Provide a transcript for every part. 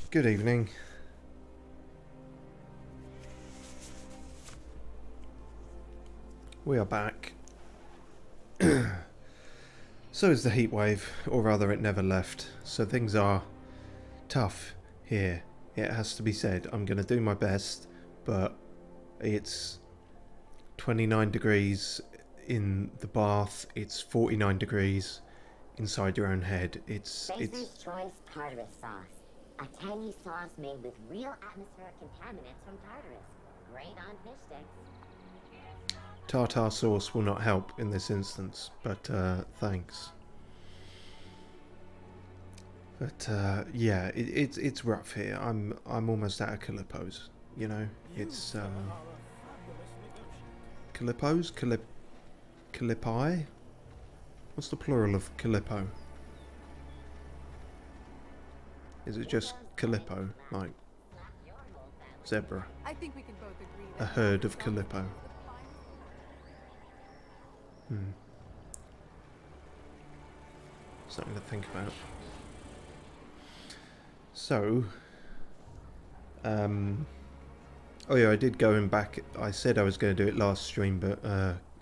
Good evening. We are back. So is the heat wave, or rather it never left, so things are tough here. It has to be said. I'm going to do my best, but it's 29 degrees in the bath, it's 49 degrees inside your own head. It's Baker's Choice Tartarus sauce. A tangy sauce made with real atmospheric contaminants from Tartarus. Great on fish sticks. tartar sauce will not help in this instance, but thanks. But yeah, it's rough here. I'm almost out of Calippos. You know, it's Calippos, Calippi. What's the plural of Calippo? Is it just Calippo, like zebra? I think we can both agree A herd of Calippo. Something to think about. So, oh yeah, I did go in back. I said I was going to do it last stream, but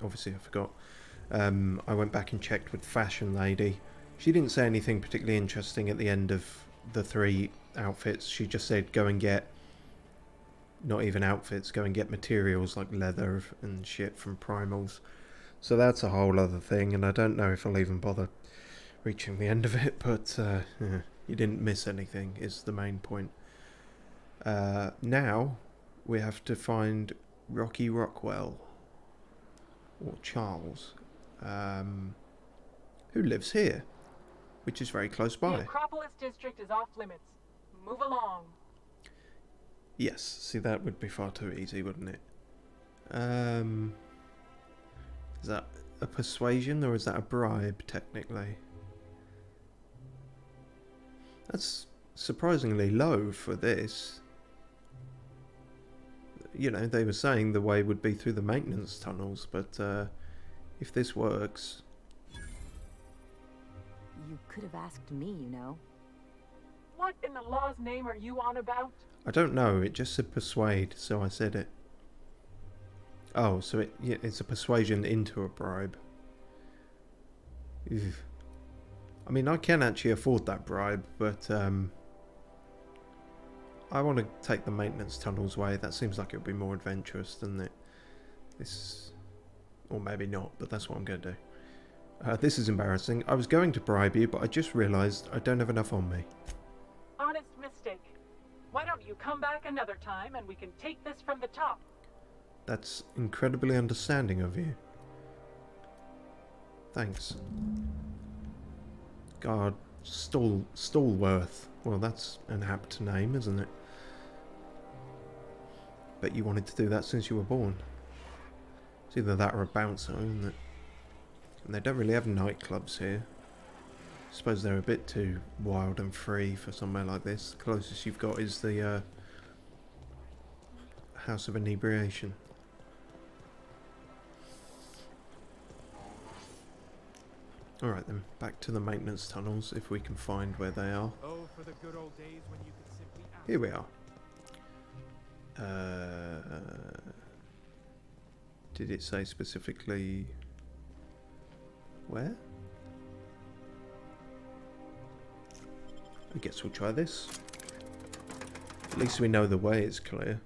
obviously I forgot. I went back and checked with Fashion Lady. She didn't say anything particularly interesting at the end of the 3 outfits. She just said go and get, not even outfits, go and get materials like leather and shit from Primals. So that's a whole other thing, and I don't know if I'll even bother reaching the end of it, but yeah, you didn't miss anything is the main point. Now we have to find Rocky Rockwell, or Charles, who lives here, which is very close by. The Acropolis district is off limits. Move along. Yes, see, that would be far too easy, wouldn't it? Is that a persuasion or is that a bribe, technically? That's surprisingly low for this. You know, they were saying the way would be through the maintenance tunnels, but if this works... You could have asked me, you know. What in the law's name are you on about? I don't know, it just said persuade, so I said it. Oh, so it's a persuasion into a bribe. Ew. I mean, I can actually afford that bribe, but I want to take the maintenance tunnels way. That seems like it would be more adventurous, doesn't it? This, or maybe not, but that's what I'm going to do. This is embarrassing. I was going to bribe you, but I just realised I don't have enough on me. Honest mistake. Why don't you come back another time and we can take this from the top? That's incredibly understanding of you. Thanks. God, Stallworth. Well, that's an apt name, isn't it? Bet you wanted to do that since you were born. It's either that or a bouncer, isn't it? And they don't really have nightclubs here. I suppose they're a bit too wild and free for somewhere like this. The closest you've got is the House of Inebriation. Alright then, back to the maintenance tunnels if we can find where they are. Oh, for the good old days when you could simply ask. Here we are. Did it say specifically where? I guess we'll try this. At least we know the way is clear.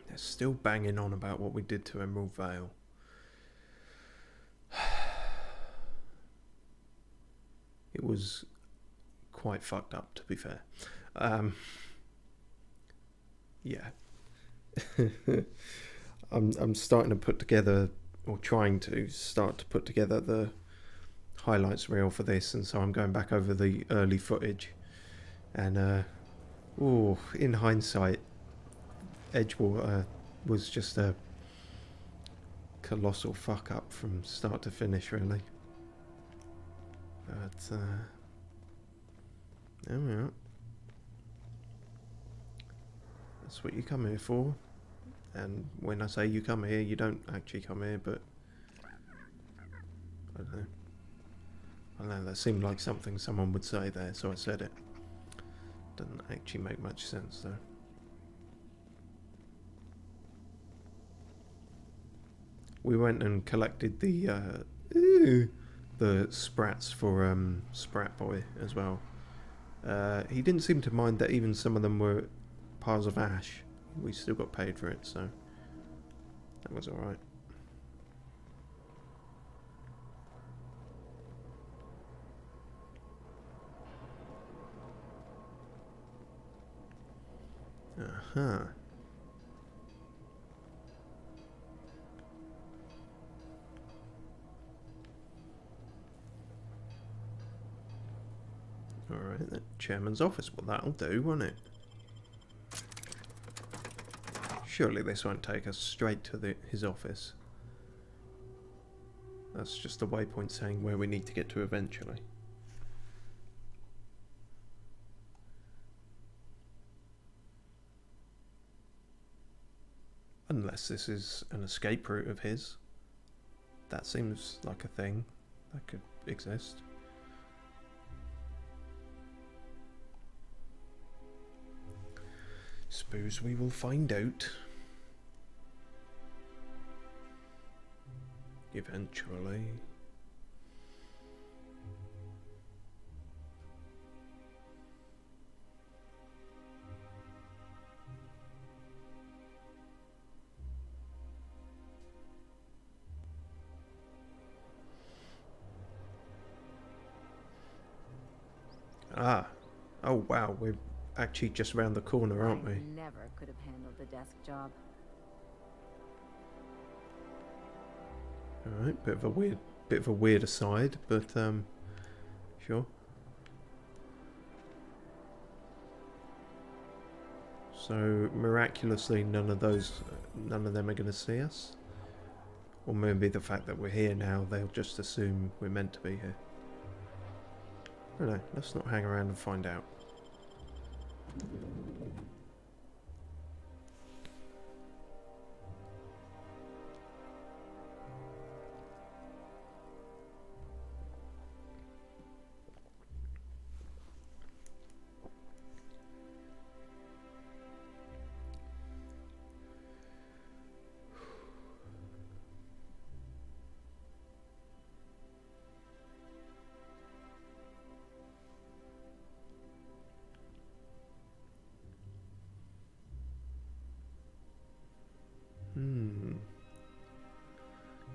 They're still banging on about what we did to Emerald Vale. It was quite fucked up, to be fair. Yeah. I'm starting to put together, or trying to start to put together the highlights reel for this, and so I'm going back over the early footage. And in hindsight, Edgewater was just a colossal fuck up from start to finish, really. But there we are. That's what you come here for. And when I say you come here, you don't actually come here, but I don't know. don't know, that seemed like something someone would say there, so I said it. Doesn't actually make much sense though. We went and collected the sprats for Sprat Boy as well. He didn't seem to mind that even some of them were piles of ash. We still got paid for it, so that was alright. Uh-huh. Alright, the chairman's office. Well, that'll do, won't it? Surely this won't take us straight to his office. That's just a waypoint saying where we need to get to eventually. Unless this is an escape route of his. That seems like a thing that could exist. Suppose we will find out. Eventually. Ah. Oh wow, we're actually just around the corner, aren't we? I never could have handled the desk job. Alright, bit of a weird aside, but sure. So miraculously none of them are gonna see us. Or maybe the fact that we're here now, they'll just assume we're meant to be here. I don't know, let's not hang around and find out.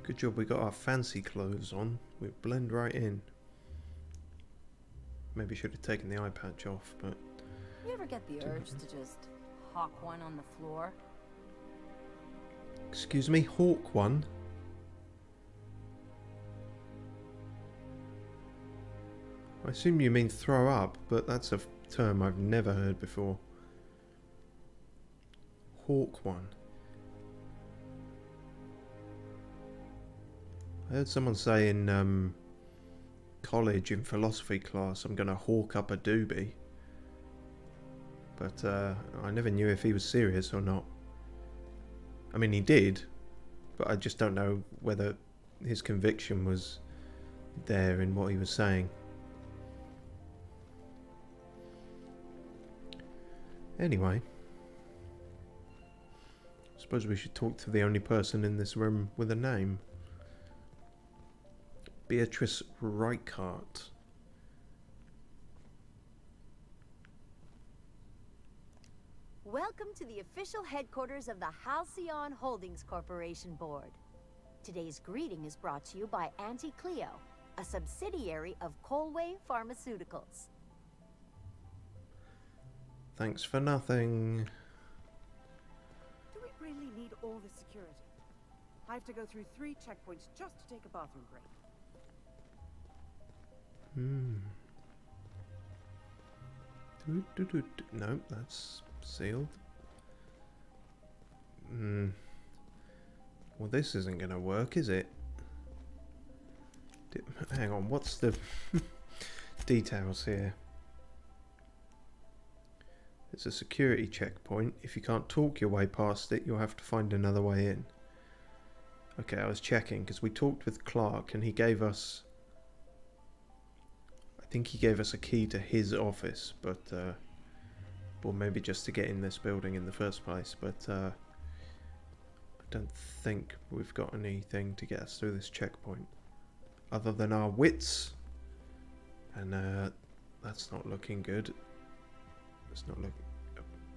Good job we got our fancy clothes on. We blend right in. Maybe should have taken the eye patch off, but... You ever get the urge to just hawk one on the floor? Excuse me, hawk one? I assume you mean throw up, but that's a term I've never heard before. Hawk one. I heard someone say in college in philosophy class, I'm gonna hawk up a doobie. But I never knew if he was serious or not. I mean, he did, but I just don't know whether his conviction was there in what he was saying. Anyway, I suppose we should talk to the only person in this room with a name. Beatrice Reichart. Welcome to the official headquarters of the Halcyon Holdings Corporation Board. Today's greeting is brought to you by Auntie Cleo, a subsidiary of Colway Pharmaceuticals. Thanks for nothing. Do we really need all this security? I have to go through 3 checkpoints just to take a bathroom break. No, that's sealed. Well, this isn't going to work, is it? Hang on, what's the details here? It's a security checkpoint. If you can't talk your way past it, you'll have to find another way in. Okay, I was checking because we talked with Clark and he gave us think he gave us a key to his office, but or maybe just to get in this building in the first place, but I don't think we've got anything to get us through this checkpoint other than our wits, and that's not looking good. It's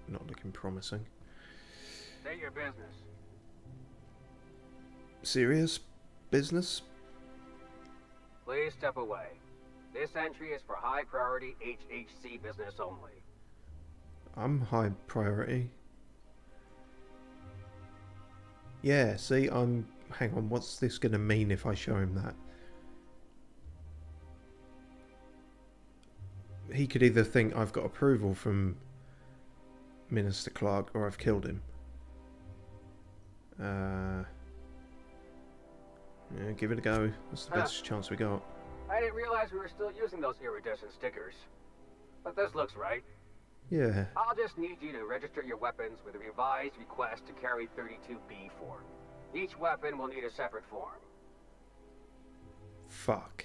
not looking promising. Say your business. Serious business? Please step away. This entry is for high priority HHC business only. I'm high priority. Yeah, see, hang on, what's this gonna mean if I show him that? He could either think I've got approval from Minister Clark or I've killed him. Yeah, give it a go. That's the best chance we got. I didn't realize we were still using those iridescent stickers. But this looks right. Yeah. I'll just need you to register your weapons with a revised request to carry 32B form. Each weapon will need a separate form. Fuck.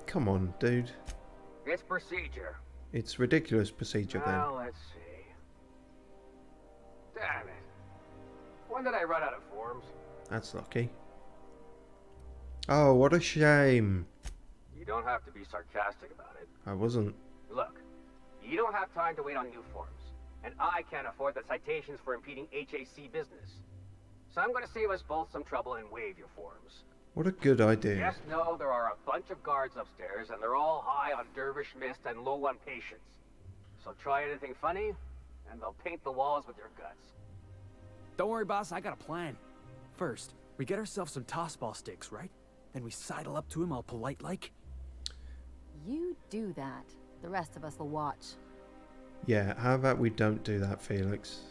Come on, dude. It's procedure. It's ridiculous procedure then. Well, let's see. Damn it. When did I run out of forms? That's lucky. Oh, what a shame. You don't have to be sarcastic about it. I wasn't. Look, you don't have time to wait on new forms. And I can't afford the citations for impeding HAC business. So I'm going to save us both some trouble and waive your forms. What a good idea. Just know there are a bunch of guards upstairs, and they're all high on dervish mist and low on patience. So try anything funny, and they'll paint the walls with your guts. Don't worry, boss, I got a plan. First, we get ourselves some tossball sticks, right? Then we sidle up to him all polite-like. You do that. The rest of us will watch. Yeah, how about we don't do that, Felix?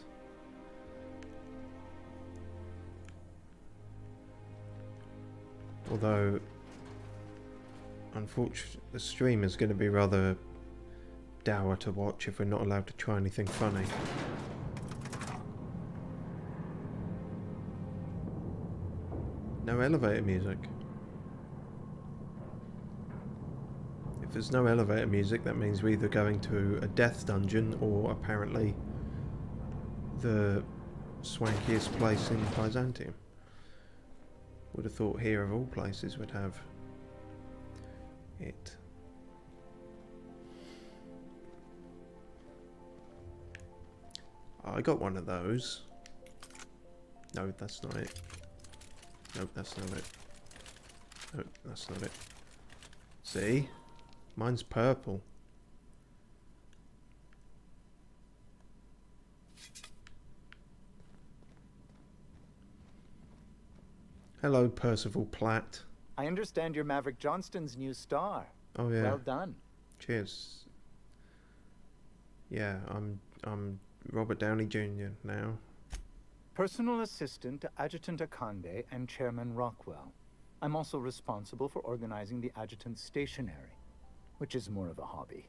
Although, unfortunately, the stream is going to be rather dour to watch if we're not allowed to try anything funny. No elevator music. If there's no elevator music, that means we're either going to a death dungeon or apparently the swankiest place in Byzantium. Would have thought here of all places would have it. I got one of those. No, that's not it. Nope, that's not it. Nope, that's not it. See? Mine's purple. Hello, Percival Platt. I understand you're Maverick Johnston's new star. Oh yeah. Well done. Cheers. Yeah, I'm Robert Downey Jr. now. Personal assistant to Adjutant Akande and Chairman Rockwell. I'm also responsible for organizing the adjutant's stationery, which is more of a hobby.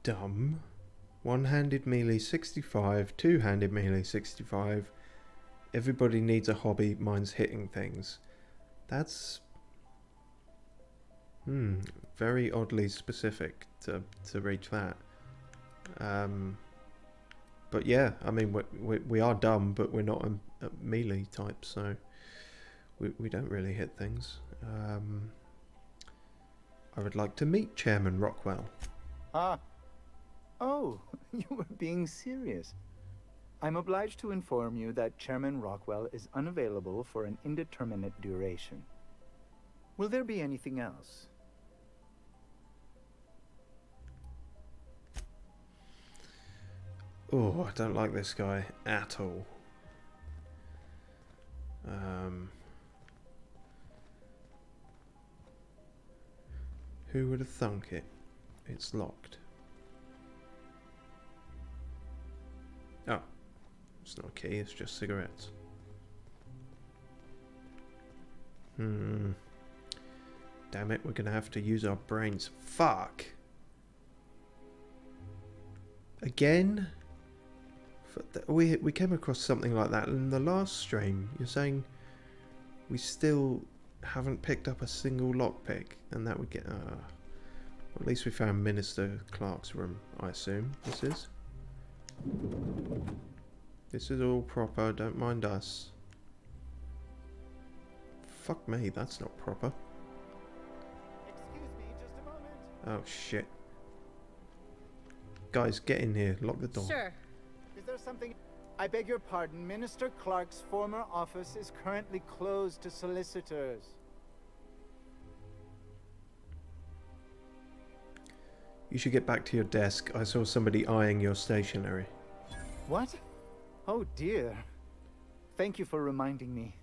Dumb. One-handed melee 65, two-handed melee 65. Everybody needs a hobby, mine's hitting things. That's very oddly specific to reach that. But yeah, I mean we are dumb, but we're not a melee type, so we don't really hit things. I would like to meet Chairman Rockwell. Ah. Oh, you were being serious. I'm obliged to inform you that Chairman Rockwell is unavailable for an indeterminate duration. Will there be anything else? Oh, I don't like this guy at all. Who would have thunk it? It's locked. Oh, it's not a key, it's just cigarettes. Damn it, we're gonna have to use our brains. Fuck! Again? We came across something like that in the last stream. You're saying we still haven't picked up a single lockpick, and that would get. At least we found Minister Clark's room. I assume this is. This is all proper. Don't mind us. Fuck me, that's not proper. Excuse me, just a moment. Oh shit. Guys, get in here. Lock the door. Sure. Is there something? I beg your pardon. Minister Clark's former office is currently closed to solicitors. You should get back to your desk. I saw somebody eyeing your stationery. What? Oh dear. Thank you for reminding me.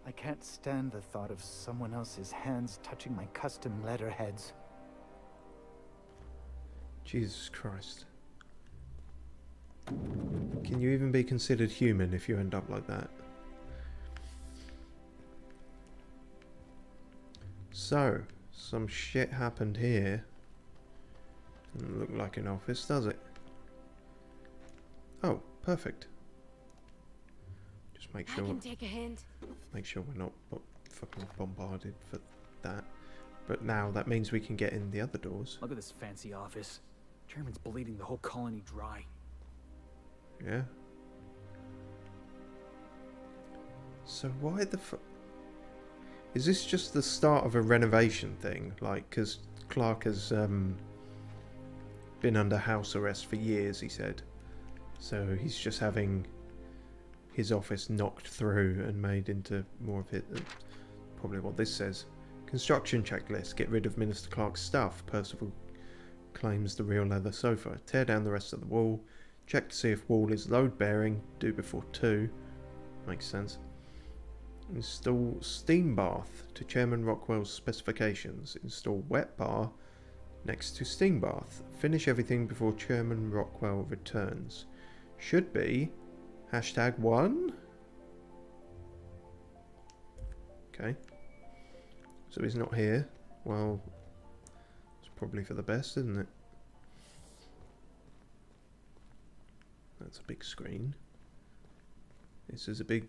I can't stand the thought of someone else's hands touching my custom letterheads. Jesus Christ. Can you even be considered human if you end up like that? So, some shit happened here. Doesn't look like an office, does it? Oh, perfect. Just make sure. I can take a hint. Make sure we're not fucking bombarded for that. But now that means we can get in the other doors. Look at this fancy office. Chairman's bleeding the whole colony dry. Yeah. So why the fuck? Is this just the start of a renovation thing? Like, because Clark has been under house arrest for years, he said. So he's just having his office knocked through and made into more of it. Probably what this says. Construction checklist. Get rid of Minister Clark's stuff. Percival claims the real leather sofa. Tear down the rest of the wall. Check to see if wall is load bearing. Do before 2. Makes sense. Install steam bath to Chairman Rockwell's specifications. Install wet bar next to steam bath. Finish everything before Chairman Rockwell returns. Should be #1. Okay. So he's not here. Well, it's probably for the best, isn't it? That's a big screen. This is a big...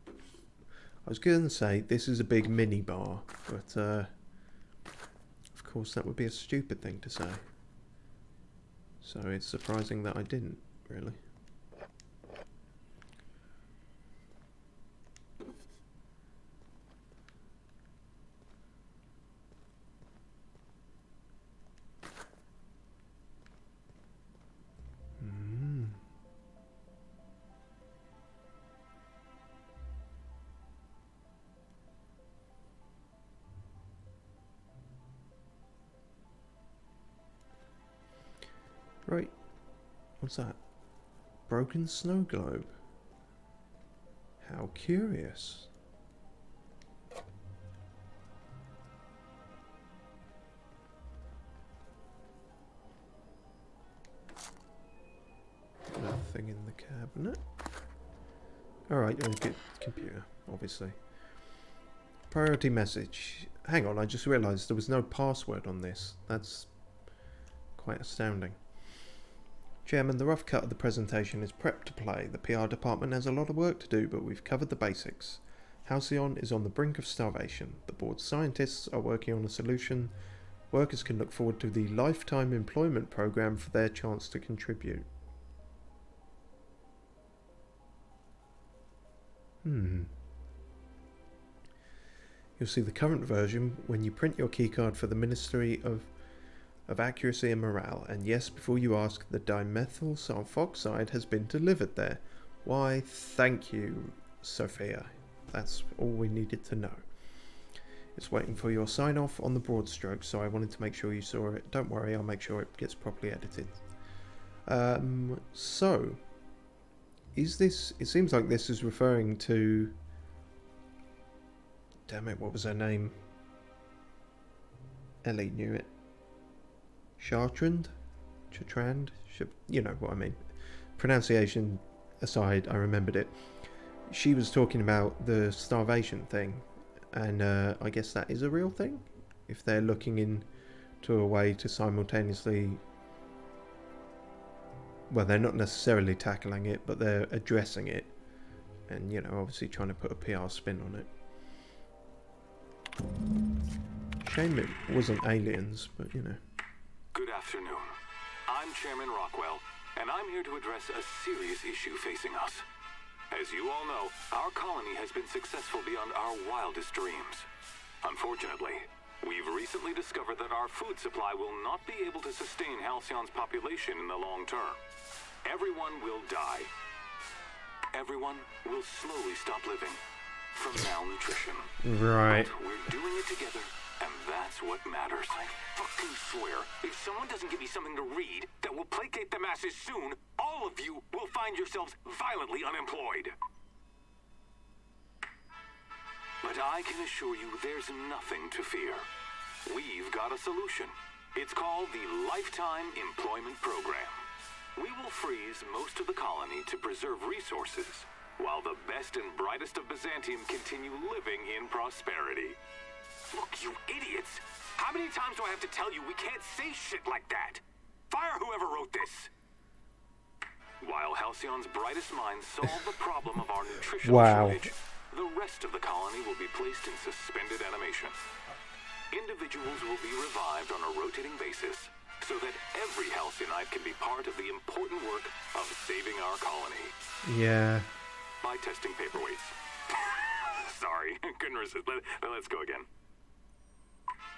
I was going to say this is a big mini bar, but of course that would be a stupid thing to say. So it's surprising that I didn't, really. Right, what's that? Broken snow globe. How curious. Nothing in the cabinet. Alright, I'll get computer, obviously. Priority message. Hang on, I just realised there was no password on this. That's quite astounding. Chairman, the rough cut of the presentation is prepped to play. The PR department has a lot of work to do, but we've covered the basics. Halcyon is on the brink of starvation. The board's scientists are working on a solution. Workers can look forward to the lifetime employment program for their chance to contribute. You'll see the current version when you print your keycard for the Ministry of Accuracy and Morale. And yes, before you ask, the dimethyl sulfoxide has been delivered there. Why, thank you, Sophia. That's all we needed to know. It's waiting for your sign-off on the broad strokes, so I wanted to make sure you saw it. Don't worry, I'll make sure it gets properly edited. So, is this... It seems like this is referring to... Damn it, what was her name? Ellie knew it. Chartrand? You know what I mean. Pronunciation aside, I remembered it. She was talking about the starvation thing, and I guess that is a real thing? If they're looking into a way to simultaneously well, they're not necessarily tackling it, but they're addressing it, and you know, obviously trying to put a PR spin on it. Shame it wasn't aliens, but you know. Good afternoon. I'm Chairman Rockwell, and I'm here to address a serious issue facing us. As you all know, our colony has been successful beyond our wildest dreams. Unfortunately, we've recently discovered that our food supply will not be able to sustain Halcyon's population in the long term. Everyone will die. Everyone will slowly stop living from malnutrition. Right. But we're doing it together, and that's what matters. I fucking swear, if someone doesn't give me something to read that will placate the masses soon, all of you will find yourselves violently unemployed. But I can assure you there's nothing to fear. We've got a solution. It's called the Lifetime Employment Program. We will freeze most of the colony to preserve resources, while the best and brightest of Byzantium continue living in prosperity. Look, you idiots! How many times do I have to tell you we can't say shit like that? Fire whoever wrote this! While Halcyon's brightest minds solve the problem of our nutritional shortage, the rest of the colony will be placed in suspended animation. Individuals will be revived on a rotating basis, so that every Halcyonite can be part of the important work of saving our colony. Yeah. By testing paperweights. Sorry, couldn't resist. Let's go again.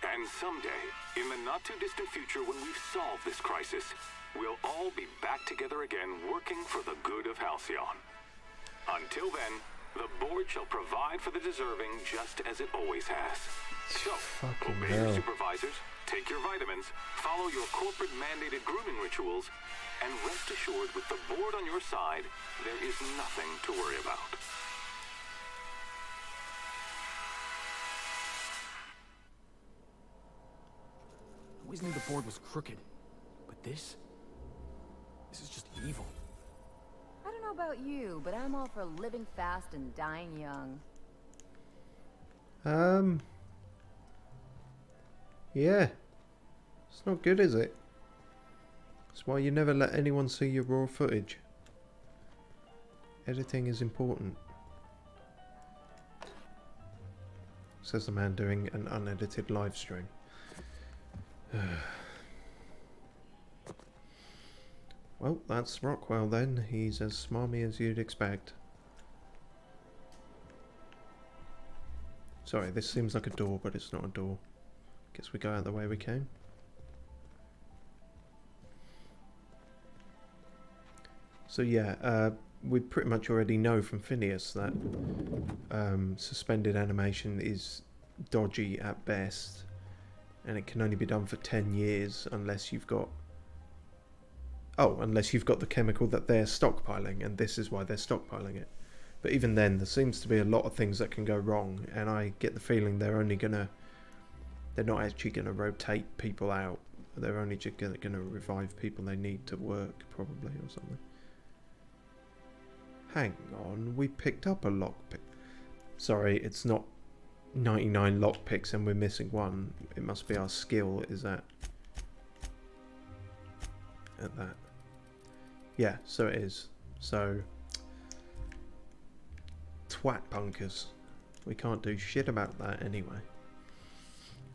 And someday, in the not-too-distant future when we've solved this crisis, we'll all be back together again working for the good of Halcyon. Until then, the board shall provide for the deserving just as it always has. So, obey your supervisors, take your vitamins, follow your corporate-mandated grooming rituals, and rest assured with the board on your side, there is nothing to worry about. I always knew the board was crooked, but this is just evil. I don't know about you, but I'm all for living fast and dying young. Yeah. It's not good, is it? That's why you never let anyone see your raw footage. Editing is important. Says the man doing an unedited live stream. Well, that's Rockwell then. He's as smarmy as you'd expect. Sorry, this seems like a door, but it's not a door. Guess we go out the way we came. So yeah, we pretty much already know from Phineas that suspended animation is dodgy at best, and it can only be done for 10 years unless you've got the chemical that they're stockpiling, and this is why they're stockpiling it. But even then, there seems to be a lot of things that can go wrong, and I get the feeling they're not actually gonna rotate people out. They're only just gonna revive people they need to work, probably, or something. Hang on, we picked up a lockpick. Sorry, it's not 99 lockpicks and we're missing one. It must be our skill is at that. Yeah, so it is. So, twat punkers. We can't do shit about that anyway.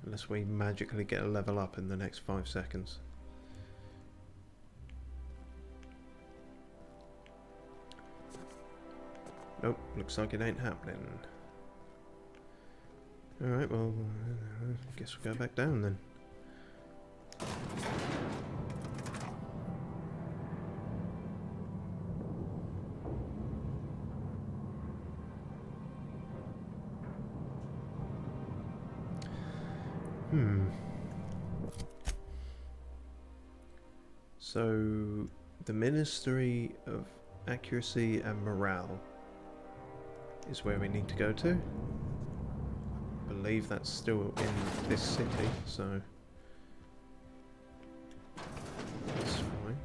Unless we magically get a level up in the next 5 seconds. Nope, looks like it ain't happening. Alright, well, I guess we'll go back down then. So, the Ministry of Accuracy and Morale is where we need to go to. I believe that's still in this city, so that's fine.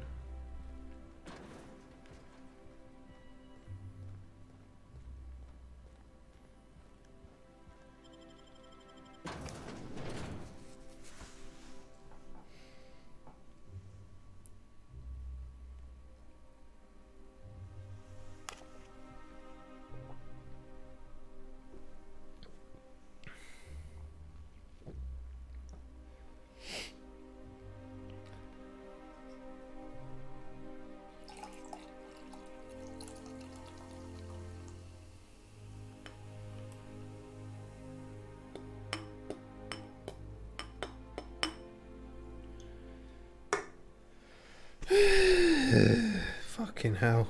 Fucking hell.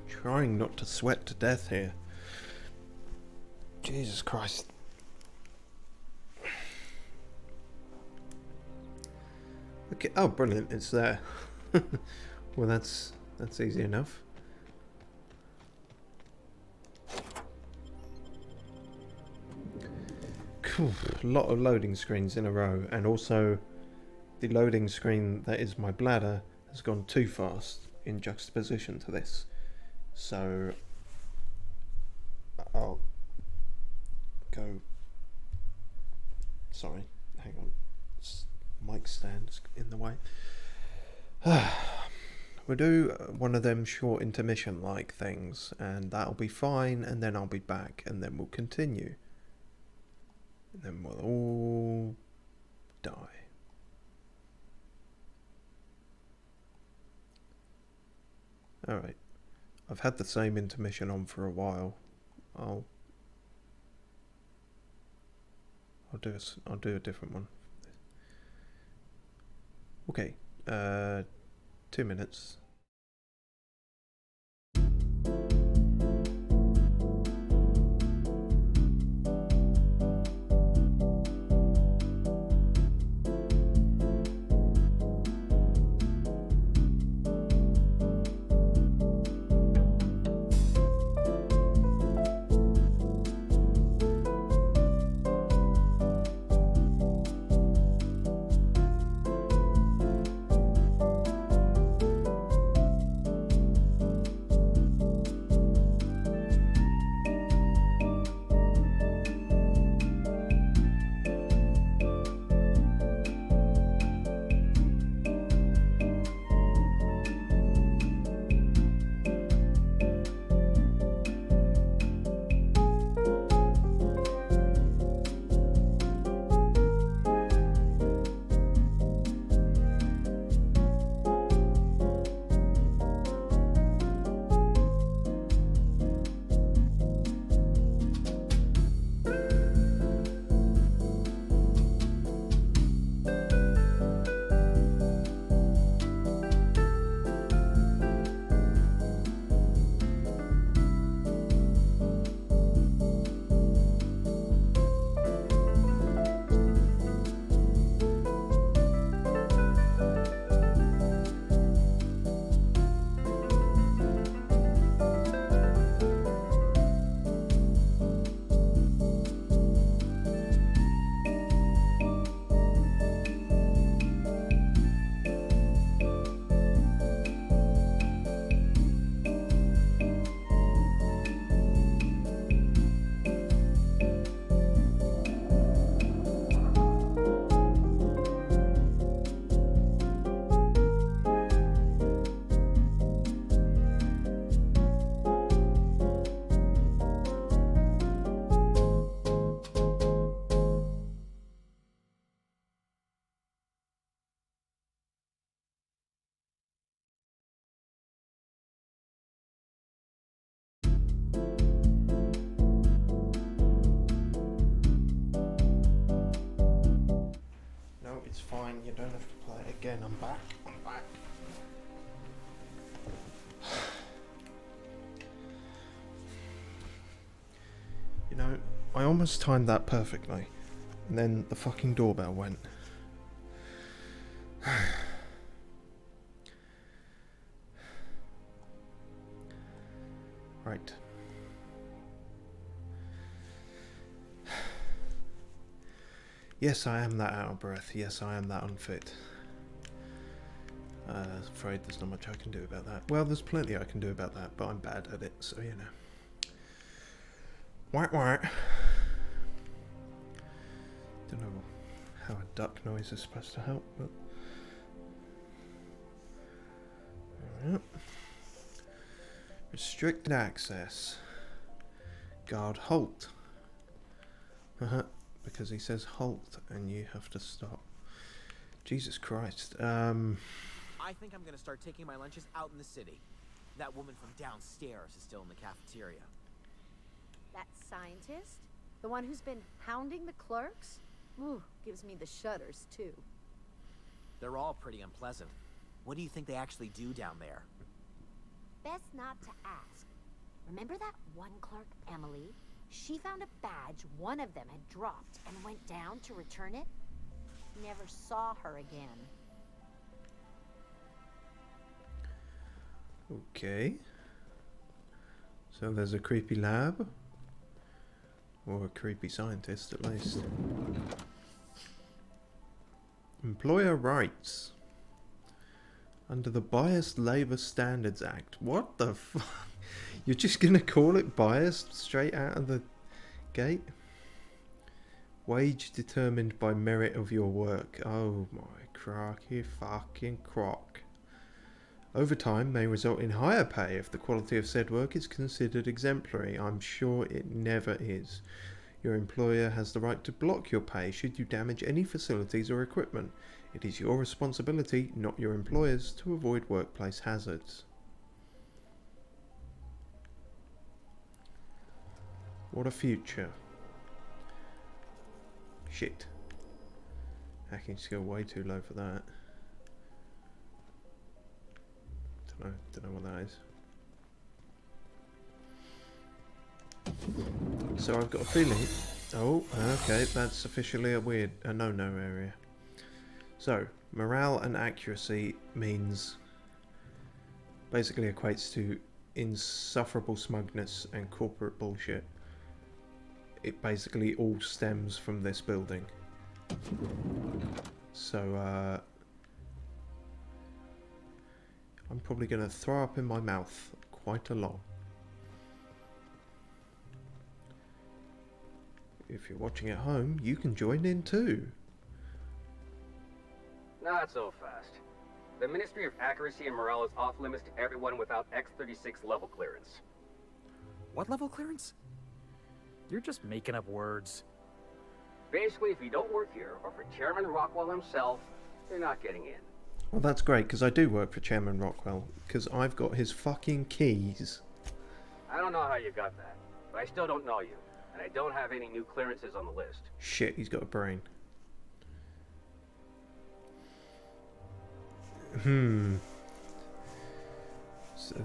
Trying not to sweat to death here. Jesus Christ. Okay, oh brilliant, it's there. Well, that's easy enough. Cool. A lot of loading screens in a row, and also the loading screen that is my bladder has gone too fast in juxtaposition to this. So I'll go. Sorry, hang on. Mic stand in the way. We'll do one of them short intermission like things, and that'll be fine, and then I'll be back, and then we'll continue. And then we'll all die. Alright. I've had the same intermission on for a while. I'll do a different one. Okay. 2 minutes. It's fine, you don't have to play it again. I'm back. You know, I almost timed that perfectly, and then the fucking doorbell went. Right. Yes, I am that out of breath. Yes, I am that unfit. Afraid there's not much I can do about that. Well, there's plenty I can do about that, but I'm bad at it, so you know. Whack whack. Don't know how a duck noise is supposed to help, but... Alright. Restricted access. Guard halt. Because he says halt and you have to stop. Jesus Christ. I think I'm gonna start taking my lunches out in the city. That woman from downstairs is still in the cafeteria. That scientist? The one who's been hounding the clerks? Ooh, gives me the shudders, too. They're all pretty unpleasant. What do you think they actually do down there? Best not to ask. Remember that one clerk, Emily? She found a badge one of them had dropped and went down to return it. Never saw her again. Okay. So there's a creepy lab. Or a creepy scientist, at least. Employer rights. Under the Biased Labour Standards Act. What the fuck? You're just gonna call it biased straight out of the gate? Wage determined by merit of your work. Oh my crocky fucking crock. Overtime may result in higher pay if the quality of said work is considered exemplary. I'm sure it never is. Your employer has the right to block your pay should you damage any facilities or equipment. It is your responsibility, not your employer's, to avoid workplace hazards. What a future. Shit. Hacking skill way too low for that. Don't know what that is. So I've got a feeling... Oh, okay, that's officially a no-no area. So, morale and accuracy means... basically equates to insufferable smugness and corporate bullshit. It basically all stems from this building. So, I'm probably going to throw up in my mouth quite a lot. If you're watching at home, you can join in too. Not so fast. The Ministry of Accuracy and Morale is off limits to everyone without X-36 level clearance. What level clearance? You're just making up words. Basically, if you don't work here, or for Chairman Rockwell himself, you're not getting in. Well, that's great, because I do work for Chairman Rockwell, because I've got his fucking keys. I don't know how you got that, but I still don't know you, and I don't have any new clearances on the list. Shit, he's got a brain.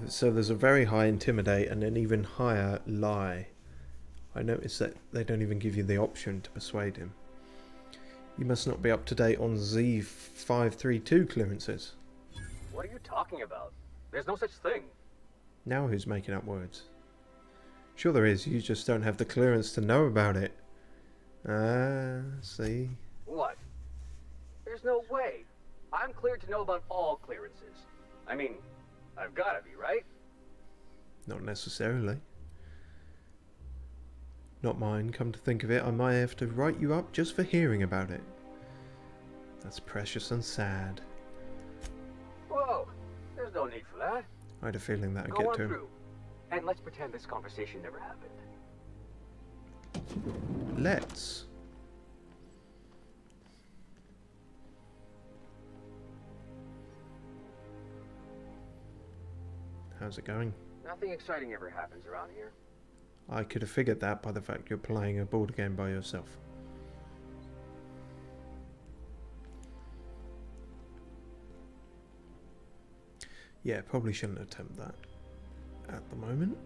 So there's a very high intimidate and an even higher lie. I noticed that they don't even give you the option to persuade him. You must not be up to date on Z532 clearances. What are you talking about? There's no such thing. Now who's making up words? Sure there is, you just don't have the clearance to know about it. Ah, see? What? There's no way. I'm cleared to know about all clearances. I mean, I've gotta be, right? Not necessarily. Not mine, come to think of it, I might have to write you up just for hearing about it. That's precious and sad. Whoa, there's no need for that. I had a feeling that would Go get on to him. through, and let's pretend this conversation never happened. Let's. How's it going? Nothing exciting ever happens around here. I could have figured that by the fact you're playing a board game by yourself. Yeah, probably shouldn't attempt that at the moment.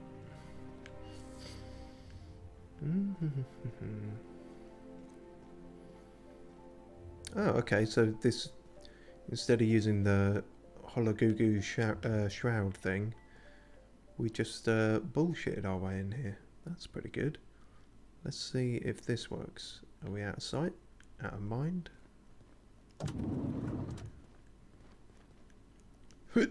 Oh, okay, so this, instead of using the Hologugu shroud thing, we just bullshitted our way in here. That's pretty good. Let's see if this works. Are we out of sight? Out of mind? Is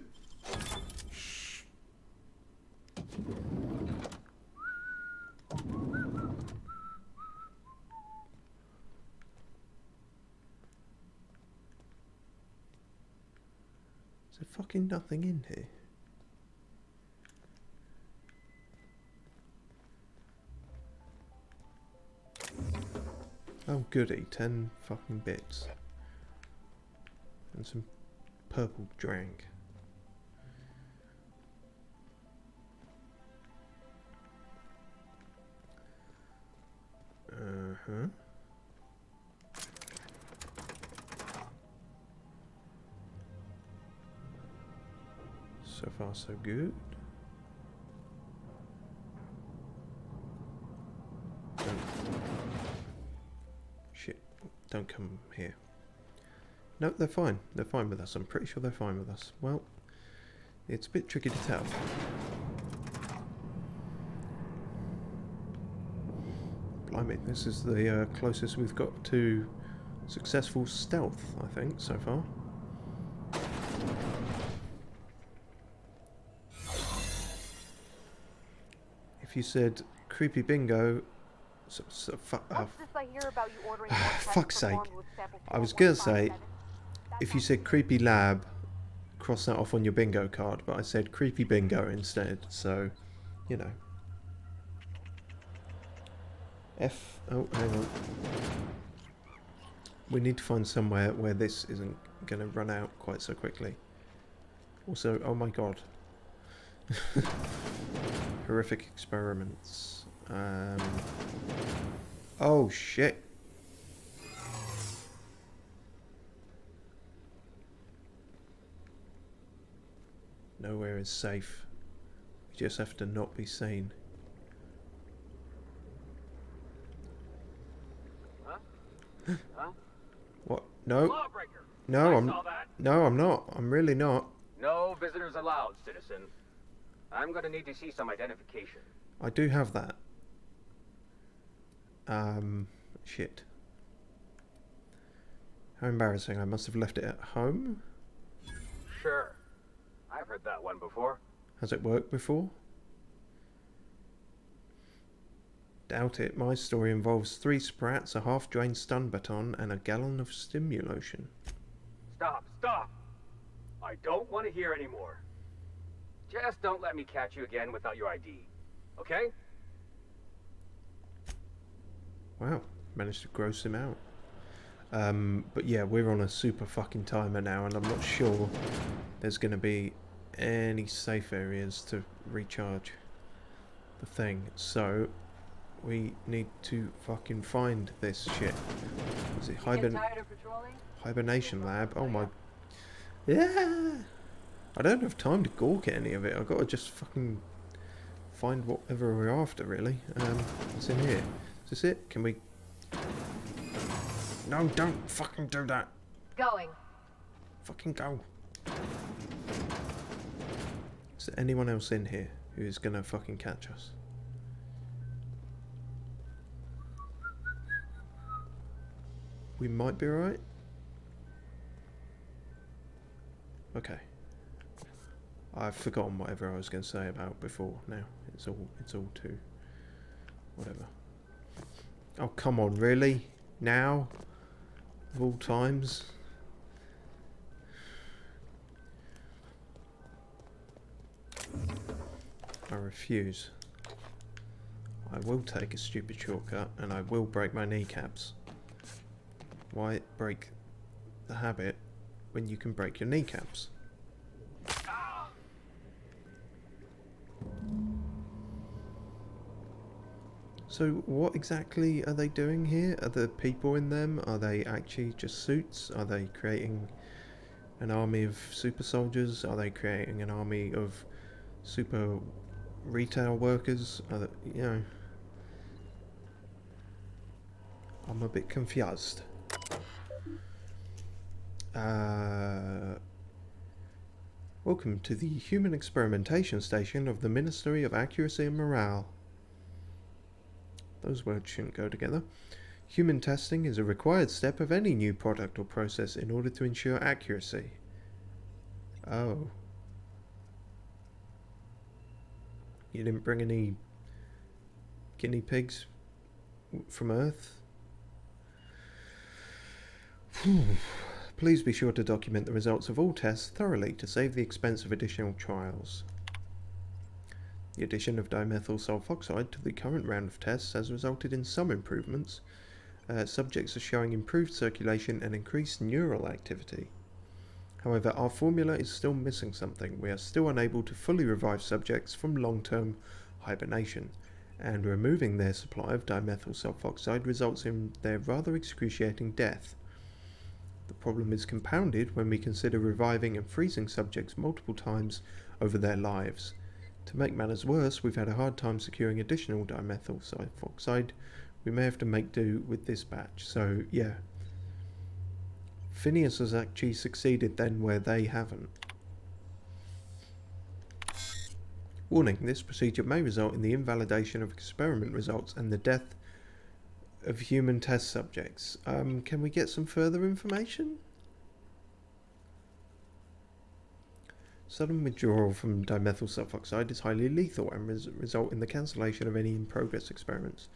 there fucking nothing in here? Oh goody, 10 fucking bits. And some purple drink. Uh-huh. So far, so good. Shit, don't come here. No, they're fine. They're fine with us. I'm pretty sure they're fine with us. Well, it's a bit tricky to tell. Blimey, this is the closest we've got to successful stealth, I think, so far. If you said creepy bingo, fuck's sake. I was gonna say, if you said creepy lab, cross that off on your bingo card, but I said creepy bingo instead, so, you know. Oh, hang on. We need to find somewhere where this isn't gonna run out quite so quickly. Also, oh my god. Horrific experiments. Oh shit. Nowhere is safe. We just have to not be seen. Huh? What? No. Lawbreaker. No, I'm not. I'm really not. No visitors allowed, citizen. I'm gonna need to see some identification. I do have that. Shit. How embarrassing. I must have left it at home. Sure. I've heard that one before. Has it worked before? Doubt it. My story involves 3 sprats, a half-drained stun baton, and a gallon of stimulation. Stop, stop! I don't want to hear anymore. Just don't let me catch you again without your ID, okay? Wow, managed to gross him out. But yeah, we're on a super fucking timer now, and I'm not sure there's going to be any safe areas to recharge the thing. So we need to fucking find this shit. Is it hibernation lab? Oh my... Yeah! I don't have time to gawk at any of it. I've got to just fucking find whatever we're after, really. What's in here? Is this it? Can we... No, don't fucking do that. Going. Fucking go. Is there anyone else in here who is gonna fucking catch us? We might be alright. Okay. I've forgotten whatever I was going to say about before now. It's all too... whatever. Oh, come on, really? Now? Of all times? I refuse. I will take a stupid shortcut and I will break my kneecaps. Why break the habit when you can break your kneecaps? So what exactly are they doing here? Are there people in them? Are they actually just suits? Are they creating an army of super soldiers? Are they creating an army of super retail workers? Are they, you know... I'm a bit confused. Welcome to the Human Experimentation Station of the Ministry of Accuracy and Morale. Those words shouldn't go together. Human testing is a required step of any new product or process in order to ensure accuracy. Oh. You didn't bring any guinea pigs from Earth? Please be sure to document the results of all tests thoroughly to save the expense of additional trials. The addition of dimethyl sulfoxide to the current round of tests has resulted in some improvements. Subjects are showing improved circulation and increased neural activity. However, our formula is still missing something. We are still unable to fully revive subjects from long-term hibernation, and removing their supply of dimethyl sulfoxide results in their rather excruciating death. The problem is compounded when we consider reviving and freezing subjects multiple times over their lives. To make matters worse, we've had a hard time securing additional dimethyl sulfoxide. We may have to make do with this batch. So, yeah. Phineas has actually succeeded then where they haven't. Warning, this procedure may result in the invalidation of experiment results and the death of human test subjects. Can we get some further information? Sudden withdrawal from dimethyl sulfoxide is highly lethal and result in the cancellation of any in-progress experiments.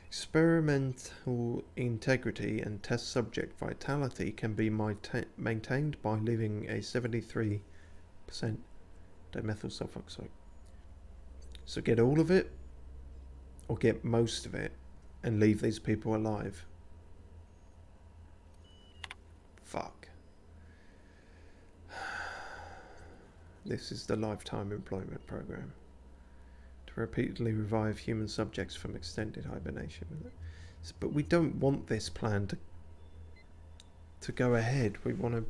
Experimental integrity and test subject vitality can be maintained by leaving a 73% dimethyl sulfoxide. So get all of it, or get most of it, and leave these people alive. Fuck. This is the lifetime employment program. To repeatedly revive human subjects from extended hibernation. But we don't want this plan to go ahead. We want to...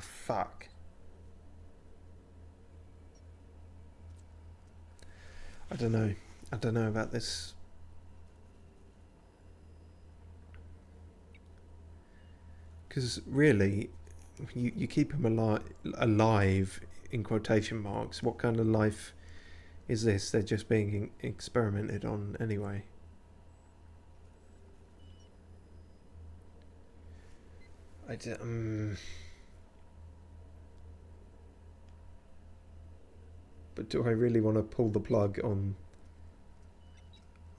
fuck. I don't know. I don't know about this. Because really, you keep him alive in quotation marks. What kind of life is this? They're just being experimented on anyway. But do I really want to pull the plug on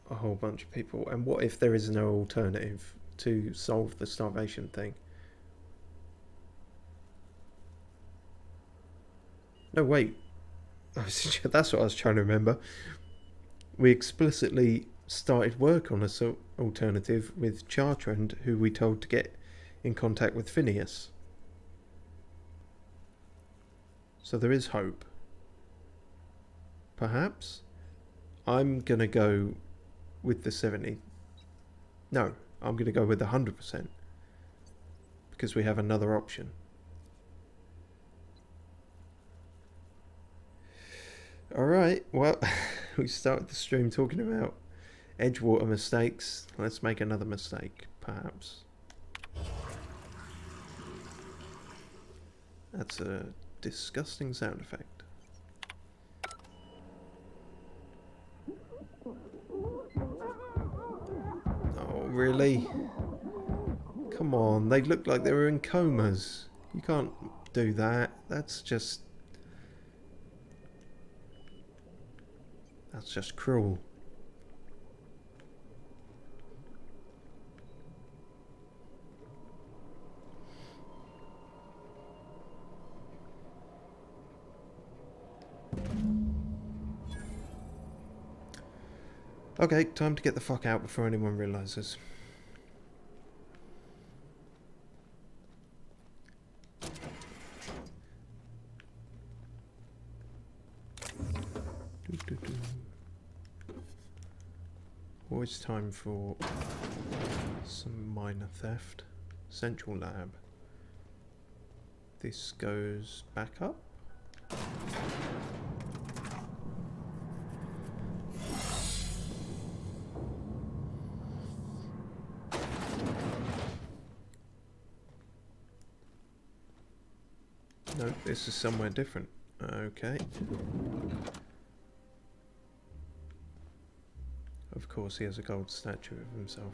a whole bunch of people? And what if there is no alternative to solve the starvation thing? No, wait. That's what I was trying to remember. We explicitly started work on an alternative with Chartrand, who we told to get in contact with Phineas. So there is hope. Perhaps? I'm going to go with the 70. No, I'm going to go with the 100%. Because we have another option. Alright, well, we started the stream talking about Edgewater mistakes. Let's make another mistake, perhaps. That's a disgusting sound effect. Oh, really? Come on, they looked like they were in comas. You can't do that. That's just cruel. Okay, time to get the fuck out before anyone realizes. Always time for some minor theft. Central lab. This goes back up. No, this is somewhere different. Okay. Of course he has a gold statue of himself.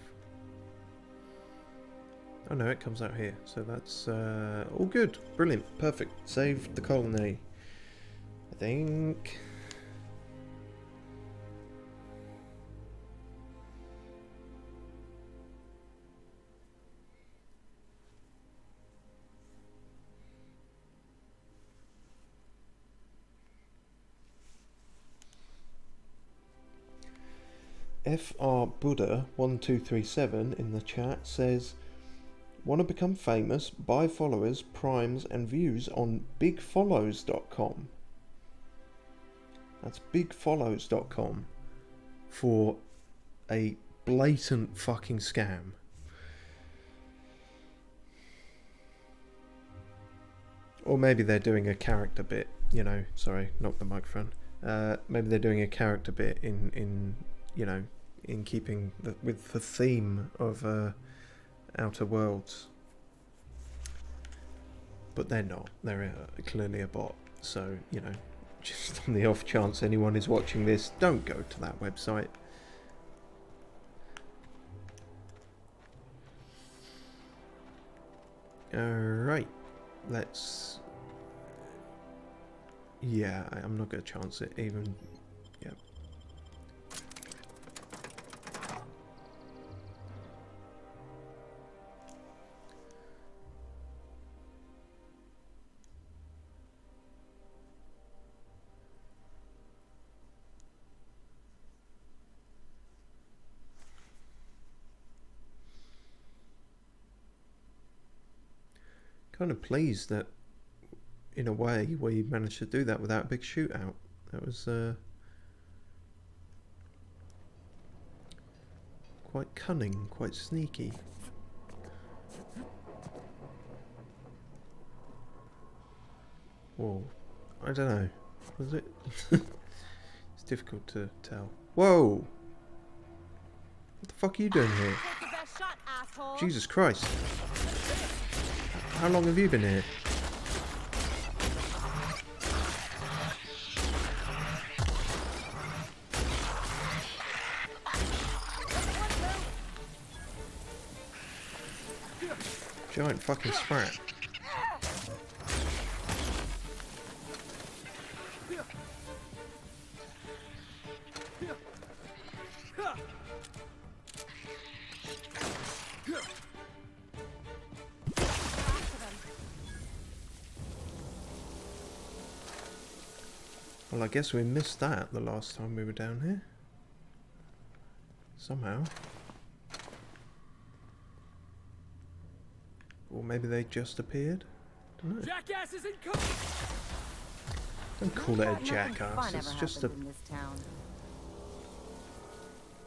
Oh no, it comes out here. So that's all good. Brilliant. Perfect. Saved the colony. I think. FR Buddha 1237 in the chat says, want to become famous? Buy followers, primes and views on bigfollows.com. That's bigfollows.com for a blatant fucking scam. Or maybe they're doing a character bit, you know, sorry, not the microphone. Maybe they're doing a character bit in you know, in keeping with the theme of Outer Worlds. But they're not. They're clearly a bot. So, you know, just on the off chance anyone is watching this, don't go to that website. Alright, let's... Yeah, I'm not going to chance it even... Yeah. Kind of pleased that, in a way, we managed to do that without a big shootout. That was quite cunning, quite sneaky. Whoa, I don't know. Was it? It's difficult to tell. Whoa! What the fuck are you doing here? Jesus Christ! How long have you been here? Giant fucking sprat. Well, I guess we missed that the last time we were down here. Somehow. Or maybe they just appeared? Don't know. Jackass is incoming! Don't call it a jackass, it's just a...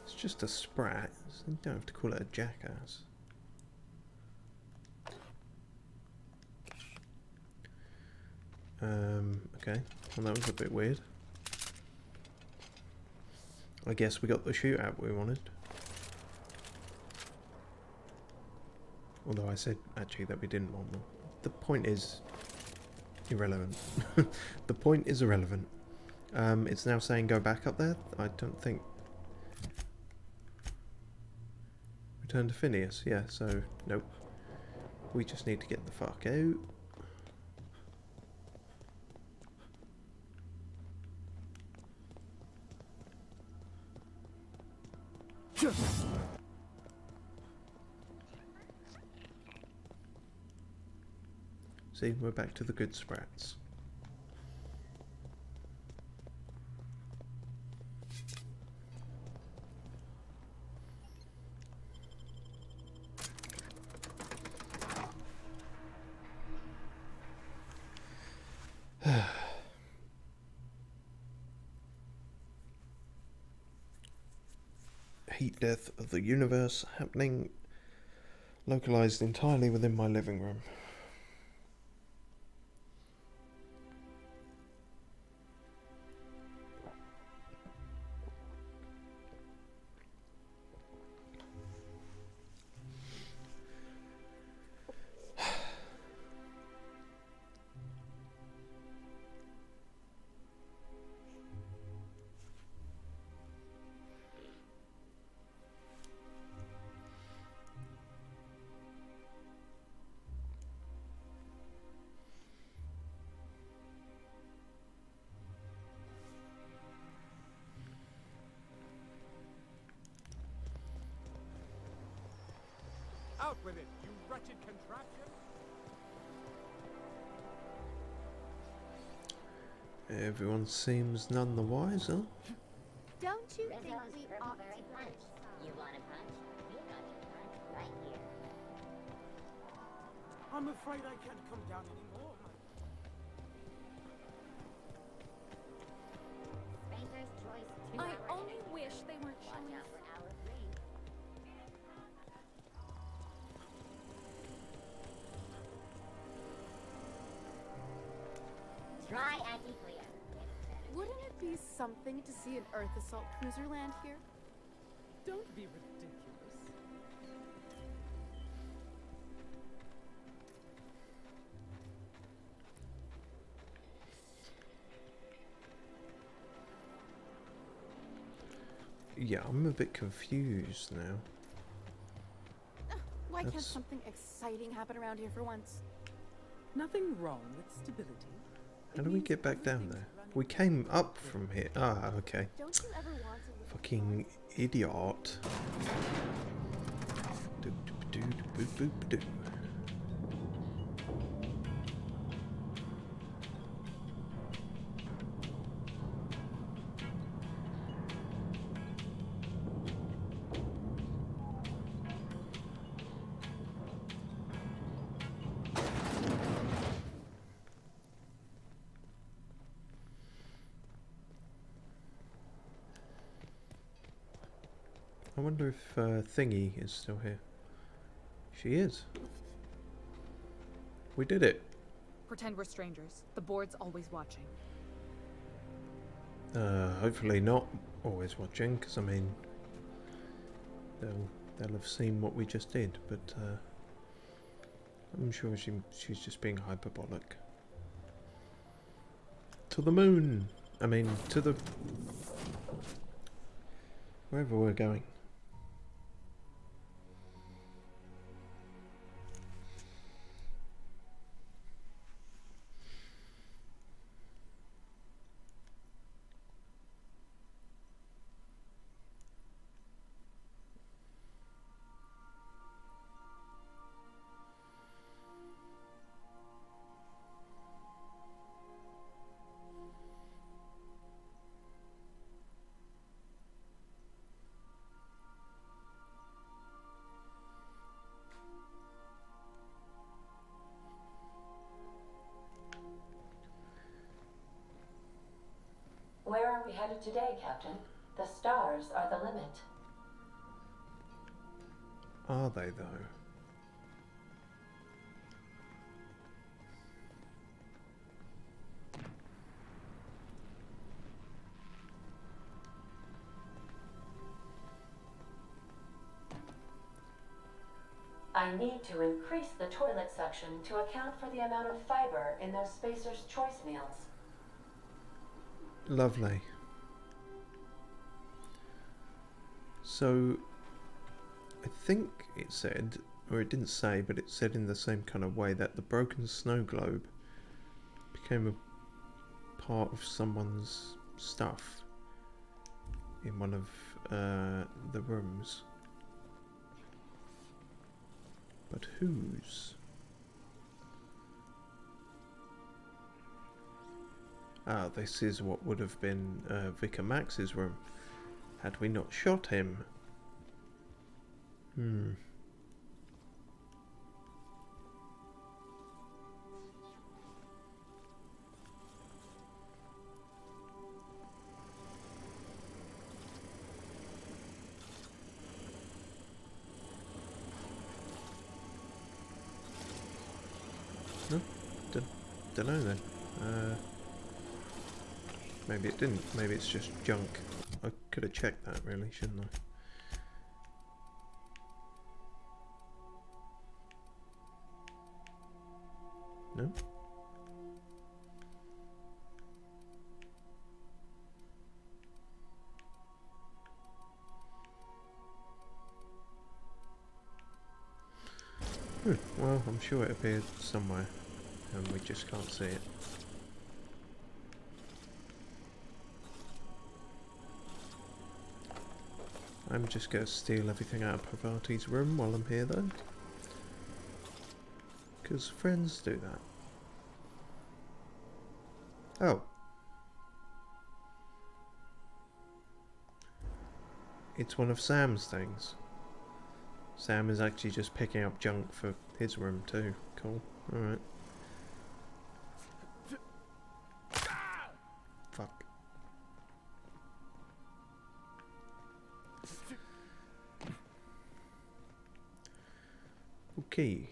It's just a sprat. So you don't have to call it a jackass. Okay. Well, that was a bit weird. I guess we got the shootout we wanted. Although I said, actually, that we didn't want one. The point is irrelevant. The point is irrelevant. It's now saying go back up there. I don't think... Return to Phineas. Yeah, so, nope. We just need to get the fuck out. See, we're back to the good sprats. Heat death of the universe happening, localized entirely within my living room. Out with it, you wretched contraption! Everyone seems none the wiser. Don't you think we ought to... punch. You want a punch? You got your punch right here. I'm afraid I can't come down anymore. Spencer's choice. I only wish they weren't showing Watch out for hour 3. Auntie Cleo. Wouldn't it be something to see an Earth assault cruiser land here? Don't be ridiculous. Yeah, I'm a bit confused now. Why can't something exciting happen around here for once? Nothing wrong with stability. How do we get back down there? We came up from here. Ah, okay. Don't you ever want to live Fucking idiot. Do. I wonder if Thingy is still here. She is. We did it. Pretend we're strangers. The board's always watching. Hopefully not always watching, because I mean, they'll have seen what we just did. But I'm sure she's just being hyperbolic. To the moon. I mean, to the wherever we're going. Where are we headed today, Captain? The stars are the limit. Are they, though? I need to increase the toilet suction to account for the amount of fiber in those Spacer's Choice meals. Lovely. So, I think it said, or it didn't say, but it said in the same kind of way that the broken snow globe became a part of someone's stuff in one of the rooms. But whose? Ah, this is what would have been Vicar Max's room, had we not shot him. Hmm. No, don't know then. Maybe it didn't. Maybe it's just junk. I could have checked that, really, shouldn't I? No? Well, I'm sure it appeared somewhere, and we just can't see it. I'm just going to steal everything out of Parvati's room while I'm here, though. Because friends do that. Oh. It's one of Sam's things. Sam is actually just picking up junk for his room too. Cool. Alright. Fuck. Okay.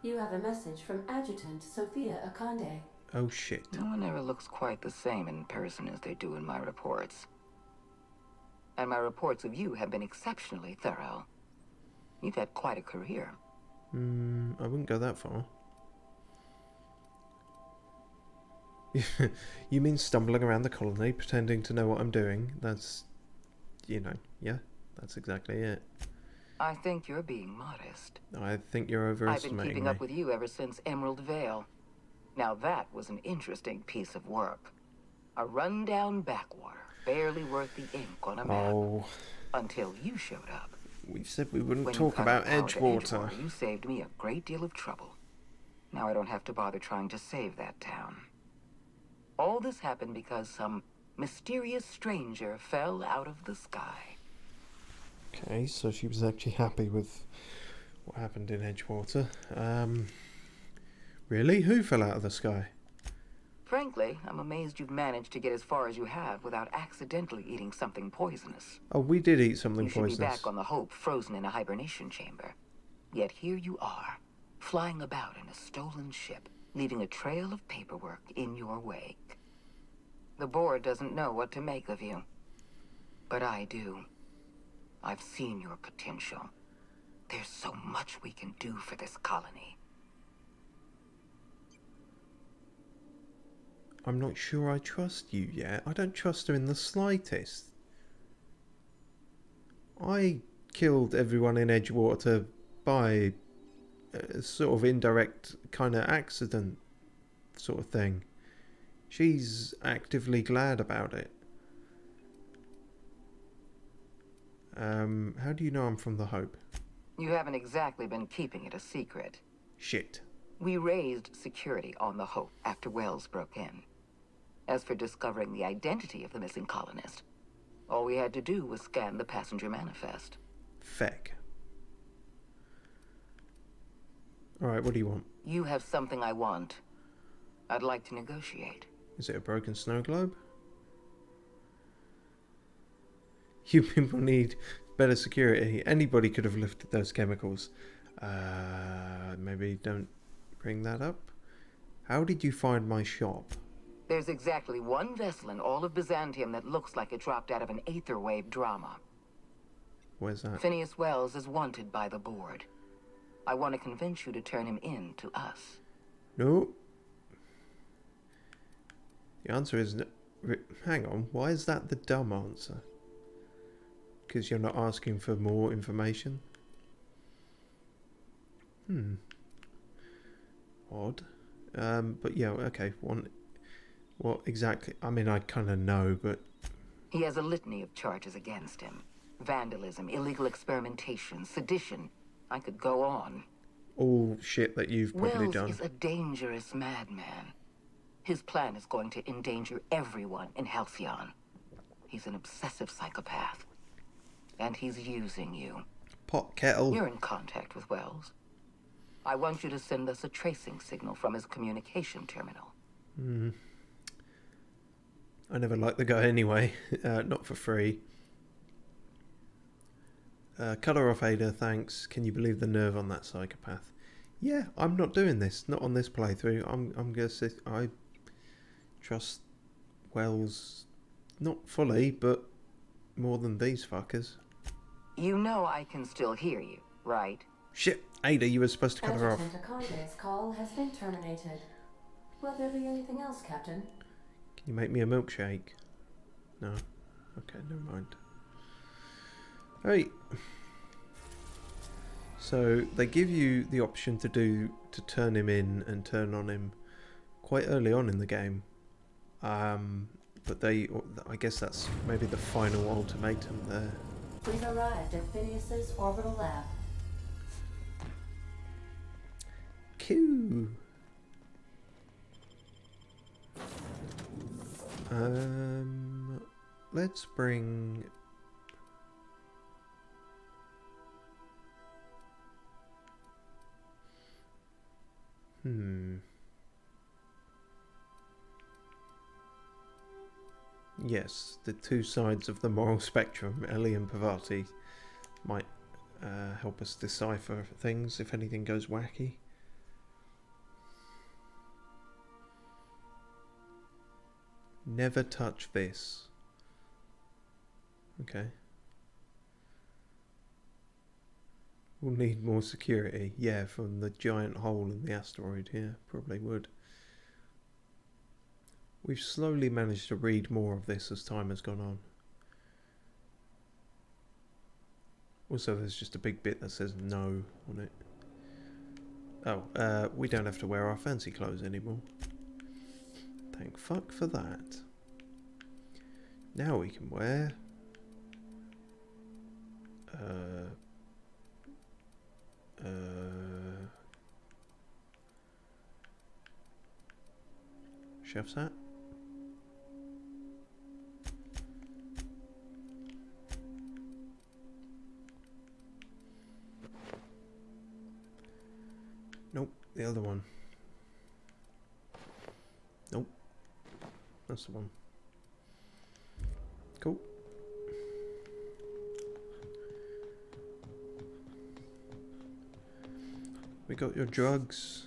You have a message from Adjutant Sophia Akande. Oh shit. No one ever looks quite the same in person as they do in my reports. And my reports of you have been exceptionally thorough. You've had quite a career. I wouldn't go that far. You mean stumbling around the colony, pretending to know what I'm doing? That's, you know, yeah, that's exactly it. I think you're being modest. I think you're overestimating I've been keeping up with you ever since Emerald Vale. Now that was an interesting piece of work. A rundown backwater, barely worth the ink on a map. Oh. Until you showed up. We said we wouldn't When talk you about got Edgewater. You saved me a great deal of trouble. Now I don't have to bother trying to save that town. All this happened because some mysterious stranger fell out of the sky. Okay, so she was actually happy with what happened in Edgewater. Really? Who fell out of the sky? Frankly, I'm amazed you've managed to get as far as you have without accidentally eating something poisonous. Oh, we did eat something You should poisonous. be back on the Hope, frozen in a hibernation chamber. Yet here you are, flying about in a stolen ship, leaving a trail of paperwork in your wake. The board doesn't know what to make of you. But I do. I've seen your potential. There's so much we can do for this colony. I'm not sure I trust you yet. I don't trust her in the slightest. I killed everyone in Edgewater by a sort of indirect kind of accident sort of thing. She's actively glad about it. How do you know I'm from the Hope? You haven't exactly been keeping it a secret. Shit. We raised security on the Hope after Wells broke in. As for discovering the identity of the missing colonist, all we had to do was scan the passenger manifest. Feck. Alright, what do you want? You have something I want. I'd like to negotiate. Is it a broken snow globe? You people need better security. Anybody could have lifted those chemicals. Maybe don't bring that up. How did you find my shop? There's exactly one vessel in all of Byzantium that looks like it dropped out of an aetherwave drama. Where's that? Phineas Wells is wanted by the board. I want to convince you to turn him in to us. No. The answer is no. Hang on, why is that the dumb answer? Because you're not asking for more information? Odd. But yeah, okay. What exactly? I mean, I kind of know, but... He has a litany of charges against him. Vandalism, illegal experimentation, sedition. I could go on. All shit that you've probably done. Wells is a dangerous madman. His plan is going to endanger everyone in Halcyon. He's an obsessive psychopath. And he's using you. Pot kettle. You're in contact with Wells. I want you to send us a tracing signal from his communication terminal. I never liked the guy anyway. Not for free. Cut her off, Ada, thanks. Can you believe the nerve on that psychopath? Yeah, I'm not doing this. Not on this playthrough. I'm gonna sit. I trust Wells, not fully, but more than these fuckers. You know I can still hear you, right? Shit, Ada, you were supposed to cut her off. Conde's call has been terminated. Will there be anything else, Captain? Can you make me a milkshake? No. Okay, never mind. Right. So they give you the option to turn him in and turn on him quite early on in the game. But I guess that's maybe the final ultimatum there. We've arrived at Phineas's orbital lab. Cool. Let's bring... Yes, the two sides of the moral spectrum, Ellie and Pavati, might help us decipher things if anything goes wacky. Never touch this. Okay. We'll need more security. Yeah, from the giant hole in the asteroid here. Probably would. We've slowly managed to read more of this as time has gone on. Also, there's just a big bit that says no on it. Oh, we don't have to wear our fancy clothes anymore. Thank fuck for that. Now we can wear... chef's hat? Nope, the other one. Nope. That's the one. Cool. We got your drugs.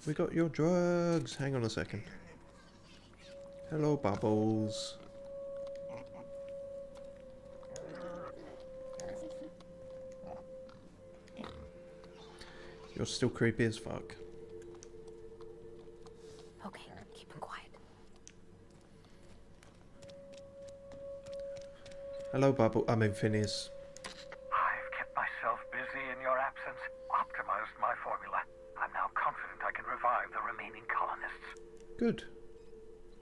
We got your drugs. Hang on a second. Hello, Bubbles. You're still creepy as fuck. Okay, keep him quiet. Hello, Bubble. I mean, Phineas. I've kept myself busy in your absence, optimized my formula. I'm now confident I can revive the remaining colonists. Good.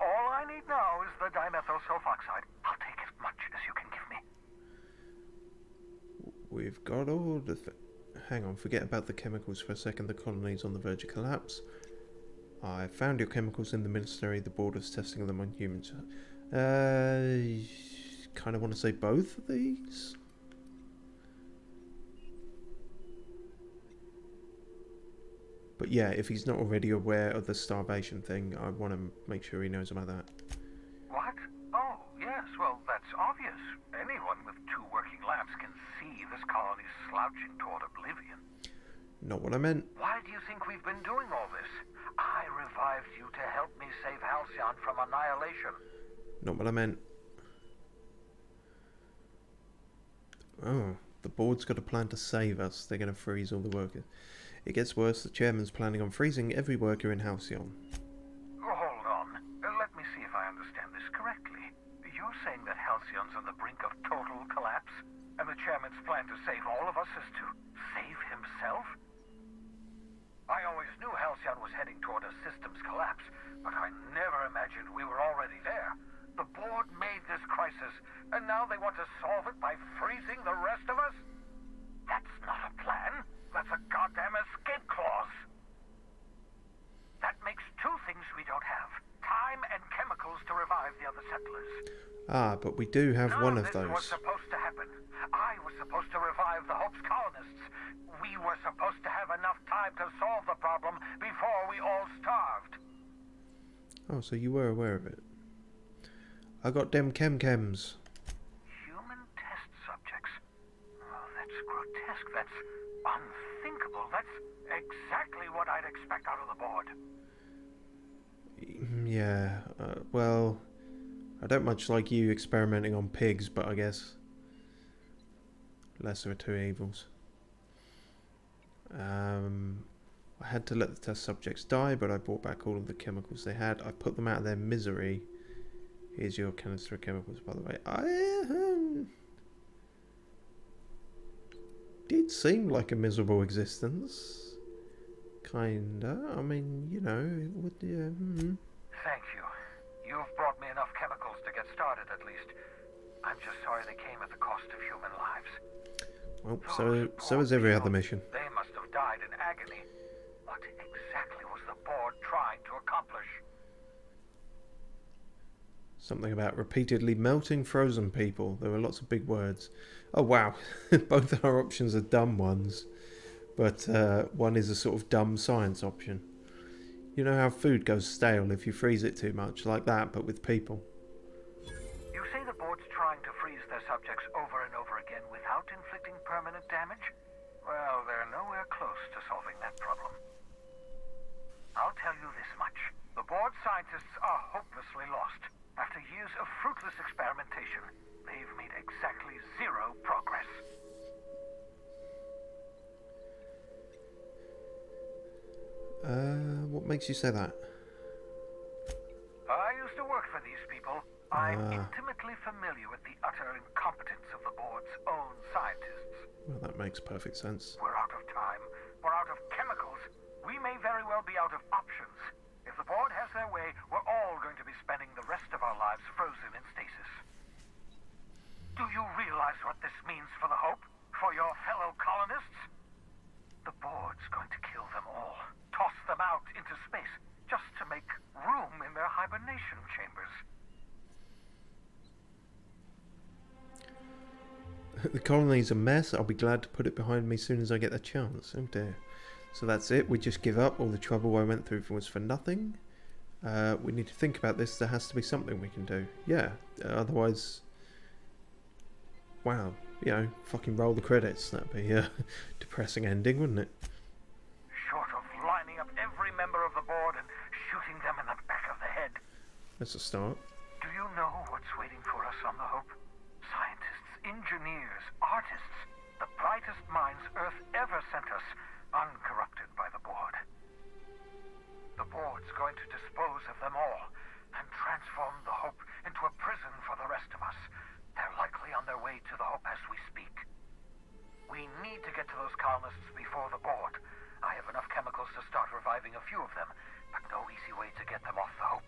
All I need now is the dimethyl sulfoxide. I'll take as much as you can give me. We've got all the... Hang on, forget about the chemicals for a second. The colony's on the verge of collapse. I found your chemicals in the ministry. The board is testing them on humans. Kind of want to say both of these? But yeah, if he's not already aware of the starvation thing, I want to make sure he knows about that. What? Oh, yes, well, that's obvious. Anyone with 2 working labs can see this colony's slouching toward oblivion. Not what I meant. Why do you think we've been doing all this? I revived you to help me save Halcyon from annihilation. Not what I meant. Oh, the board's got a plan to save us. They're going to freeze all the workers. It gets worse. The chairman's planning on freezing every worker in Halcyon. Hold on. Let me see if I understand this correctly. You're saying that Halcyon's on the brink of total collapse? And the chairman's plan to save all of us is to save himself? I always knew Halcyon was heading toward a systems collapse, but I never imagined we were already there. The board made this crisis, and now they want to solve it by freezing the rest of us? That's not a plan. That's a goddamn escape clause. That makes 2 things we don't have. Time and chemicals to revive the other settlers. Ah, but we do have one of None of those. this was supposed to happen. I was supposed to revive the Hope's colonists. We were supposed to have enough time to solve the problem before we all starved. Oh, so you were aware of it. I got them chems. Human test subjects. Oh, that's grotesque. That's unthinkable. That's exactly what I'd expect out of the board. Yeah, well, I don't much like you experimenting on pigs, but I guess lesser of 2 evils. I had to let the test subjects die, but I brought back all of the chemicals they had. I put them out of their misery. Here's your canister of chemicals, by the way. I did seem like a miserable existence. Kinda. I mean, you know, it would, yeah. Thank you. You've brought me enough chemicals to get started, at least. I'm just sorry they came at the cost of human lives. Well, so is every other mission. They must have died in agony. What exactly was the board trying to accomplish? Something about repeatedly melting frozen people. There were lots of big words. Oh wow, both our options are dumb ones. But one is a sort of dumb science option. You know how food goes stale if you freeze it too much, like that, but with people. You say the board's trying to freeze their subjects over and over again without inflicting permanent damage? Well, they're nowhere close to solving that problem. I'll tell you this much. The board scientists are hopelessly lost. After years of fruitless experimentation, they've made exactly zero progress. What makes you say that? I used to work for these people. I'm intimately familiar with the utter incompetence of the board's own scientists. Well, that makes perfect sense. We're out of time. We're out of chemicals. We may very well be out of options. If the board has their way, we're all going to be spending the rest of our lives frozen in stasis. Do you realize what this means for the Hope? For your fellow colonists? The board's going to kill them all. Toss them out into space, just to make room in their hibernation chambers. The colony's a mess. I'll be glad to put it behind me as soon as I get the chance. Oh dear. So that's it. We just give up. All the trouble I went through was for nothing. We need to think about this. There has to be something we can do. Yeah. Otherwise... Wow. You know, fucking roll the credits. That'd be a depressing ending, wouldn't it? Short of lining up every member of the board and shooting them in the back of the head. That's a start. Do you know what's waiting for us on the Hope? Scientists, engineers, artists, the brightest minds Earth ever sent us, uncorrupted by the board. The board's going to dispose of them all and transform the Hope into a prison for the rest of us. They're likely on their way to the Hope as we speak. We need to get to those colonists before the board. I have enough chemicals to start reviving a few of them, but no easy way to get them off the Hope.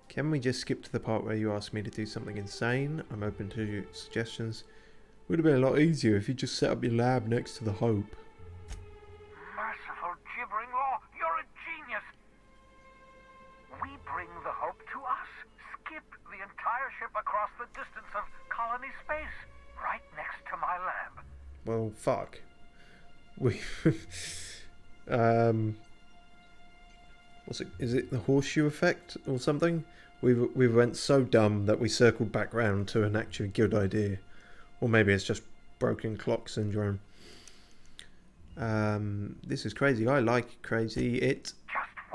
Can we just skip to the part where you asked me to do something insane? I'm open to suggestions. Would have been a lot easier if you just set up your lab next to the Hope. Merciful gibbering law, you're a genius! We bring the Hope to us. Skip the entire ship across the distance of colony space, right next to my lab. Well, fuck. We... What's it? Is it the horseshoe effect or something? We went so dumb that we circled back round to an actually good idea. Or maybe it's just broken clock syndrome. This is crazy. I like crazy. Just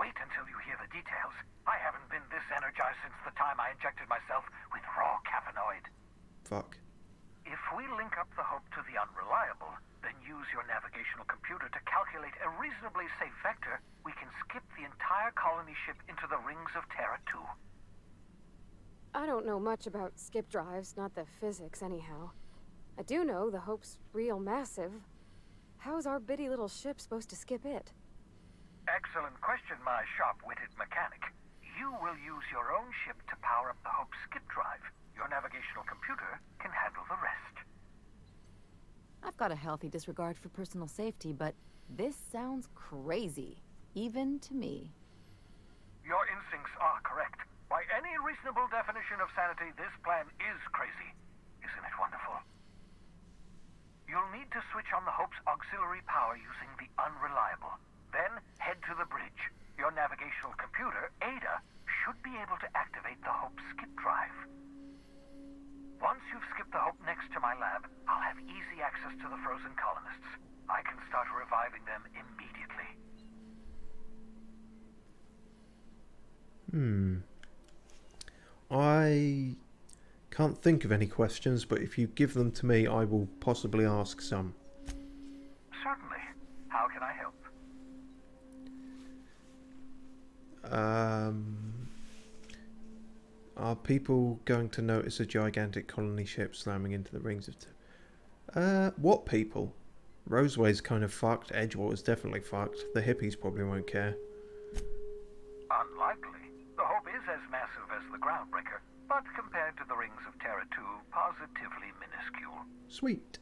wait until you hear the details. I haven't been this energized since the time I injected myself with raw caffeinoid. Fuck. If we link up the Hope to the Unreliable, then use your navigational computer to calculate a reasonably safe vector, we can skip the entire colony ship into the rings of Terra 2. I don't know much about skip drives, not the physics anyhow. I do know the Hope's real massive. How's our bitty little ship supposed to skip it? Excellent question, my sharp-witted mechanic. You will use your own ship to power up the Hope's skip drive. Your navigational computer can handle the rest. I've got a healthy disregard for personal safety, but this sounds crazy, even to me. Your instincts are correct. By any reasonable definition of sanity, this plan is crazy. Isn't it wonderful? You'll need to switch on the Hope's auxiliary power using the Unreliable. Then head to the bridge. Your navigational computer, Ada, should be able to activate the Hope's skip drive. Once you've skipped the Hope next to my lab, I'll have easy access to the frozen colonists. I can start reviving them immediately. I can't think of any questions, but if you give them to me, I will possibly ask some. Certainly. How can I help? Are people going to notice a gigantic colony ship slamming into the rings of... what people? Roseway's kind of fucked. Edgewater's definitely fucked. The hippies probably won't care. Unlikely. The Hope is as massive as the Groundbreaker, but compared to the rings of Terra 2, positively minuscule. Sweet.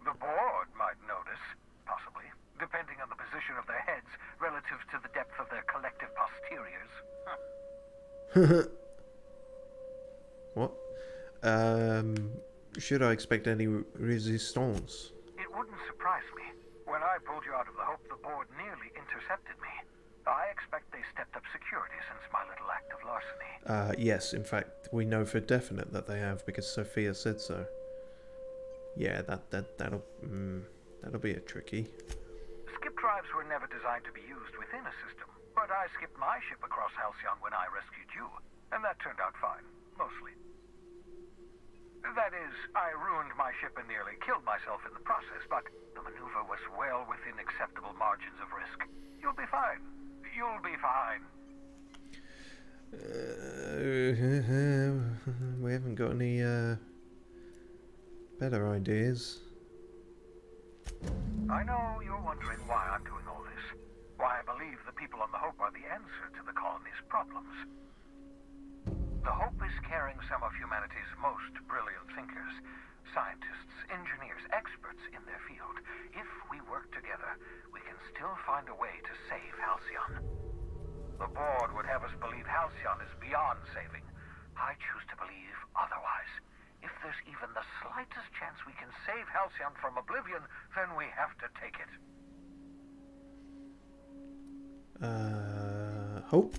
The board might notice, possibly, depending on the position of their heads relative to the depth of their collective posteriors. What? Should I expect any resistance? It wouldn't surprise me. When I pulled you out of the Hope, the board nearly intercepted me. I expect they stepped up security since my little act of larceny. Yes, in fact, we know for definite that they have because Sophia said so. Yeah, that'll be a tricky. Skip drives were never designed to be used within a system, but I skipped my ship across Halcyon when I rescued you, and that turned out fine, mostly. That is, I ruined my ship and nearly killed myself in the process, but the maneuver was well within acceptable margins of risk. You'll be fine. You'll be fine. We haven't got any better ideas. I know you're wondering why I'm doing all this. Why I believe the people on the Hope are the answer to the colony's problems. The Hope is carrying some of humanity's most brilliant thinkers, scientists, engineers, experts in their field. If we work together, we can still find a way to save Halcyon. The board would have us believe Halcyon is beyond saving. I choose to believe otherwise. If there's even the slightest chance we can save Halcyon from oblivion, then we have to take it. Hope?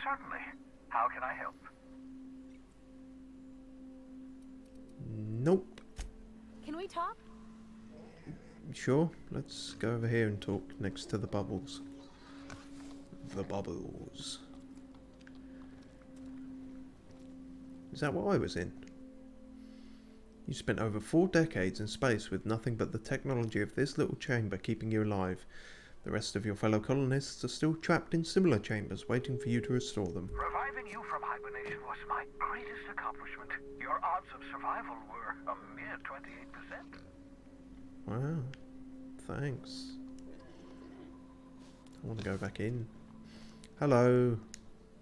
Certainly. How can I help? Nope. Can we talk? Sure, let's go over here and talk next to the bubbles. The bubbles. Is that what I was in? You spent over 4 decades in space with nothing but the technology of this little chamber keeping you alive. The rest of your fellow colonists are still trapped in similar chambers, waiting for you to restore them. Reviving you from hibernation was my greatest accomplishment. Your odds of survival were a mere 28%. Wow. Thanks. I want to go back in. Hello.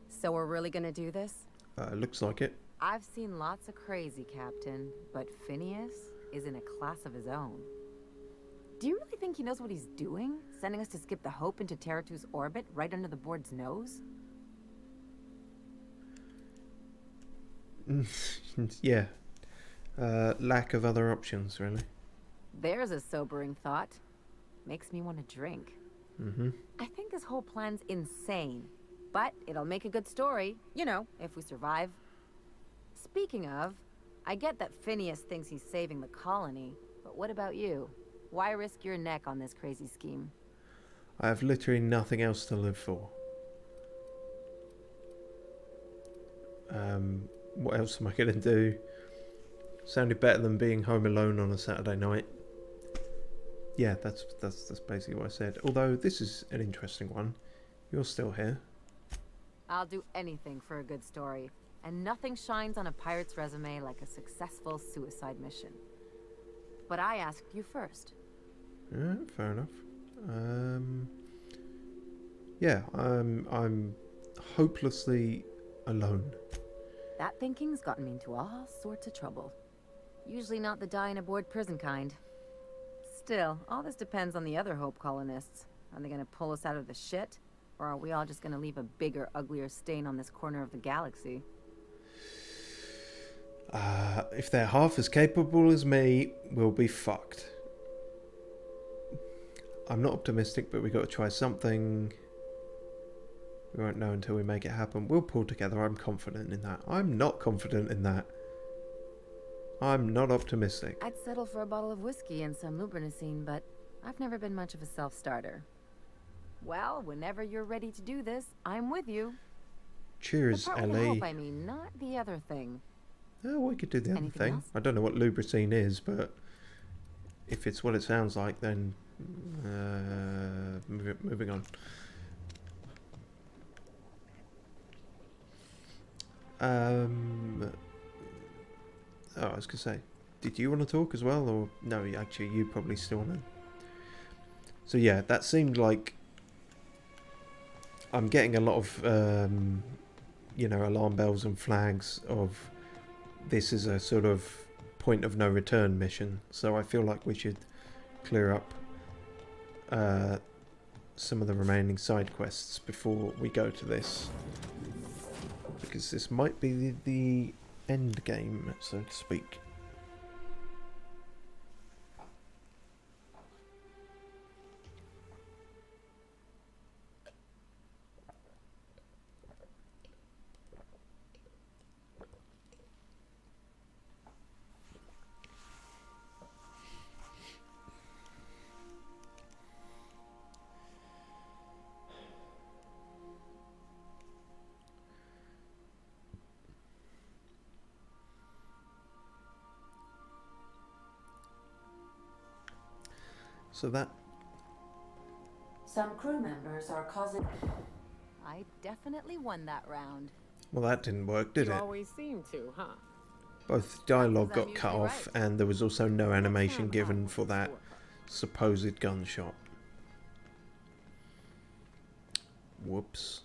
So we're really gonna do this? Looks like it. I've seen lots of crazy, Captain, but Phineas is in a class of his own. Do you really think he knows what he's doing? Sending us to skip the Hope into Terra-2's orbit right under the board's nose? Yeah. Lack of other options, really. There's a sobering thought. Makes me want to drink. I think this whole plan's insane, but it'll make a good story, you know, if we survive. Speaking of, I get that Phineas thinks he's saving the colony, but what about you? Why risk your neck on this crazy scheme? I have literally nothing else to live for. What else am I going to do? Sounded better than being home alone on a Saturday night. Yeah, that's basically what I said. Although this is an interesting one. You're still here. I'll do anything for a good story, and nothing shines on a pirate's resume like a successful suicide mission. But I asked you first. Yeah, fair enough. Yeah, I'm hopelessly alone. That thinking's gotten me into all sorts of trouble. Usually not the dying aboard prison kind. Still, all this depends on the other Hope colonists. Are they gonna pull us out of the shit? Or are we all just gonna leave a bigger, uglier stain on this corner of the galaxy? If they're half as capable as me, we'll be fucked. I'm not optimistic, but we got to try something. We won't know until we make it happen. We'll pull together. I'm confident in that. I'm not confident in that. I'm not optimistic. I'd settle for a bottle of whiskey and some lubrinicine, but I've never been much of a self-starter. Well, whenever you're ready to do this, I'm with you. Cheers, the part with Ellie. Hope, I mean, not the other thing. Oh, we could do the other Anything thing. else? I don't know what lubricine is, but if it's what it sounds like, then moving on. Oh, I was gonna say, did you want to talk as well, or no? Actually, you probably still want to. So yeah, that seemed like I'm getting a lot of, you know, alarm bells and flags of this is a sort of point of no return mission. So I feel like we should clear up some of the remaining side quests before we go to this, because this might be the end game, so to speak. So that... Some crew members are causing... I definitely won that round. Well, that didn't work, did You it? always seem to, huh? Both dialogue Because I'm got cut usually off, right. and there was also no animation given for that supposed gunshot. Whoops.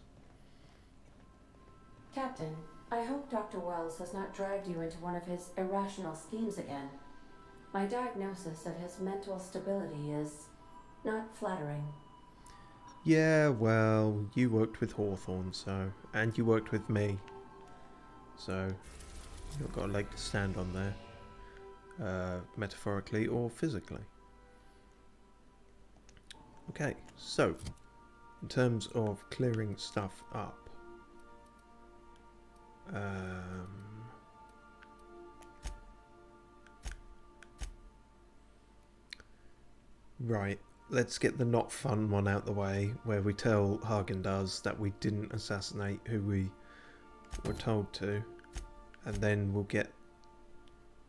Captain, I hope Dr. Wells has not dragged you into one of his irrational schemes again. My diagnosis of his mental stability is not flattering. Yeah, well, you worked with Hawthorne, so... And you worked with me. So, you've got a leg to stand on there. Metaphorically or physically. Okay, so... In terms of clearing stuff up... Right, let's get the not fun one out the way, where we tell Hagen-Dazs that we didn't assassinate who we were told to, and then we'll get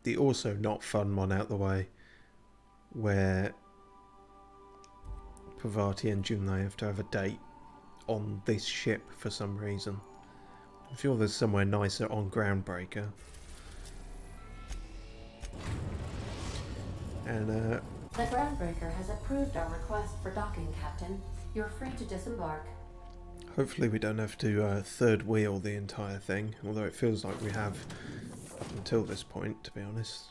the also not fun one out the way, where Parvati and Junlei have to have a date on this ship for some reason. I'm sure there's somewhere nicer on Groundbreaker. And The Groundbreaker has approved our request for docking, Captain. You're free to disembark. hopefully we don't have to third wheel the entire thing, although it feels like we have up until this point, to be honest.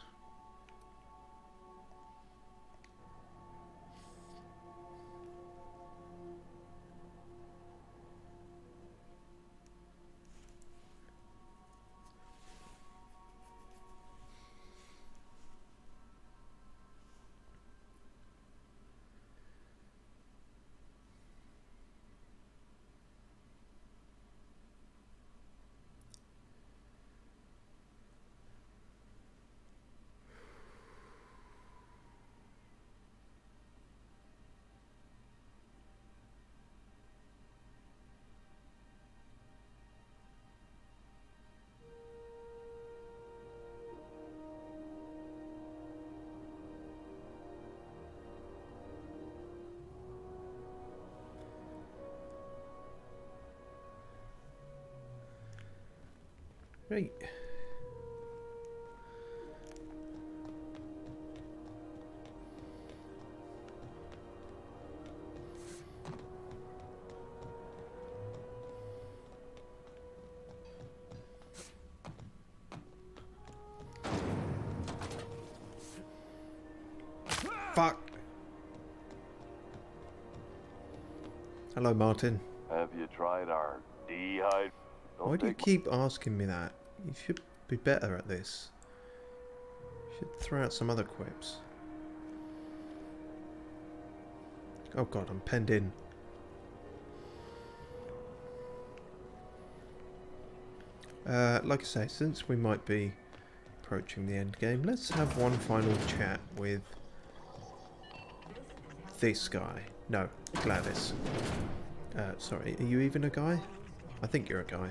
Right. Fuck. Hello, Martin. Have you tried our dehydrate? Why do you keep asking me that? You should be better at this. You should throw out some other quips. Oh god, I'm penned in. Like I say, since we might be approaching the end game, let's have one final chat with this guy. No, Gladys. Sorry, are you even a guy? I think you're a guy.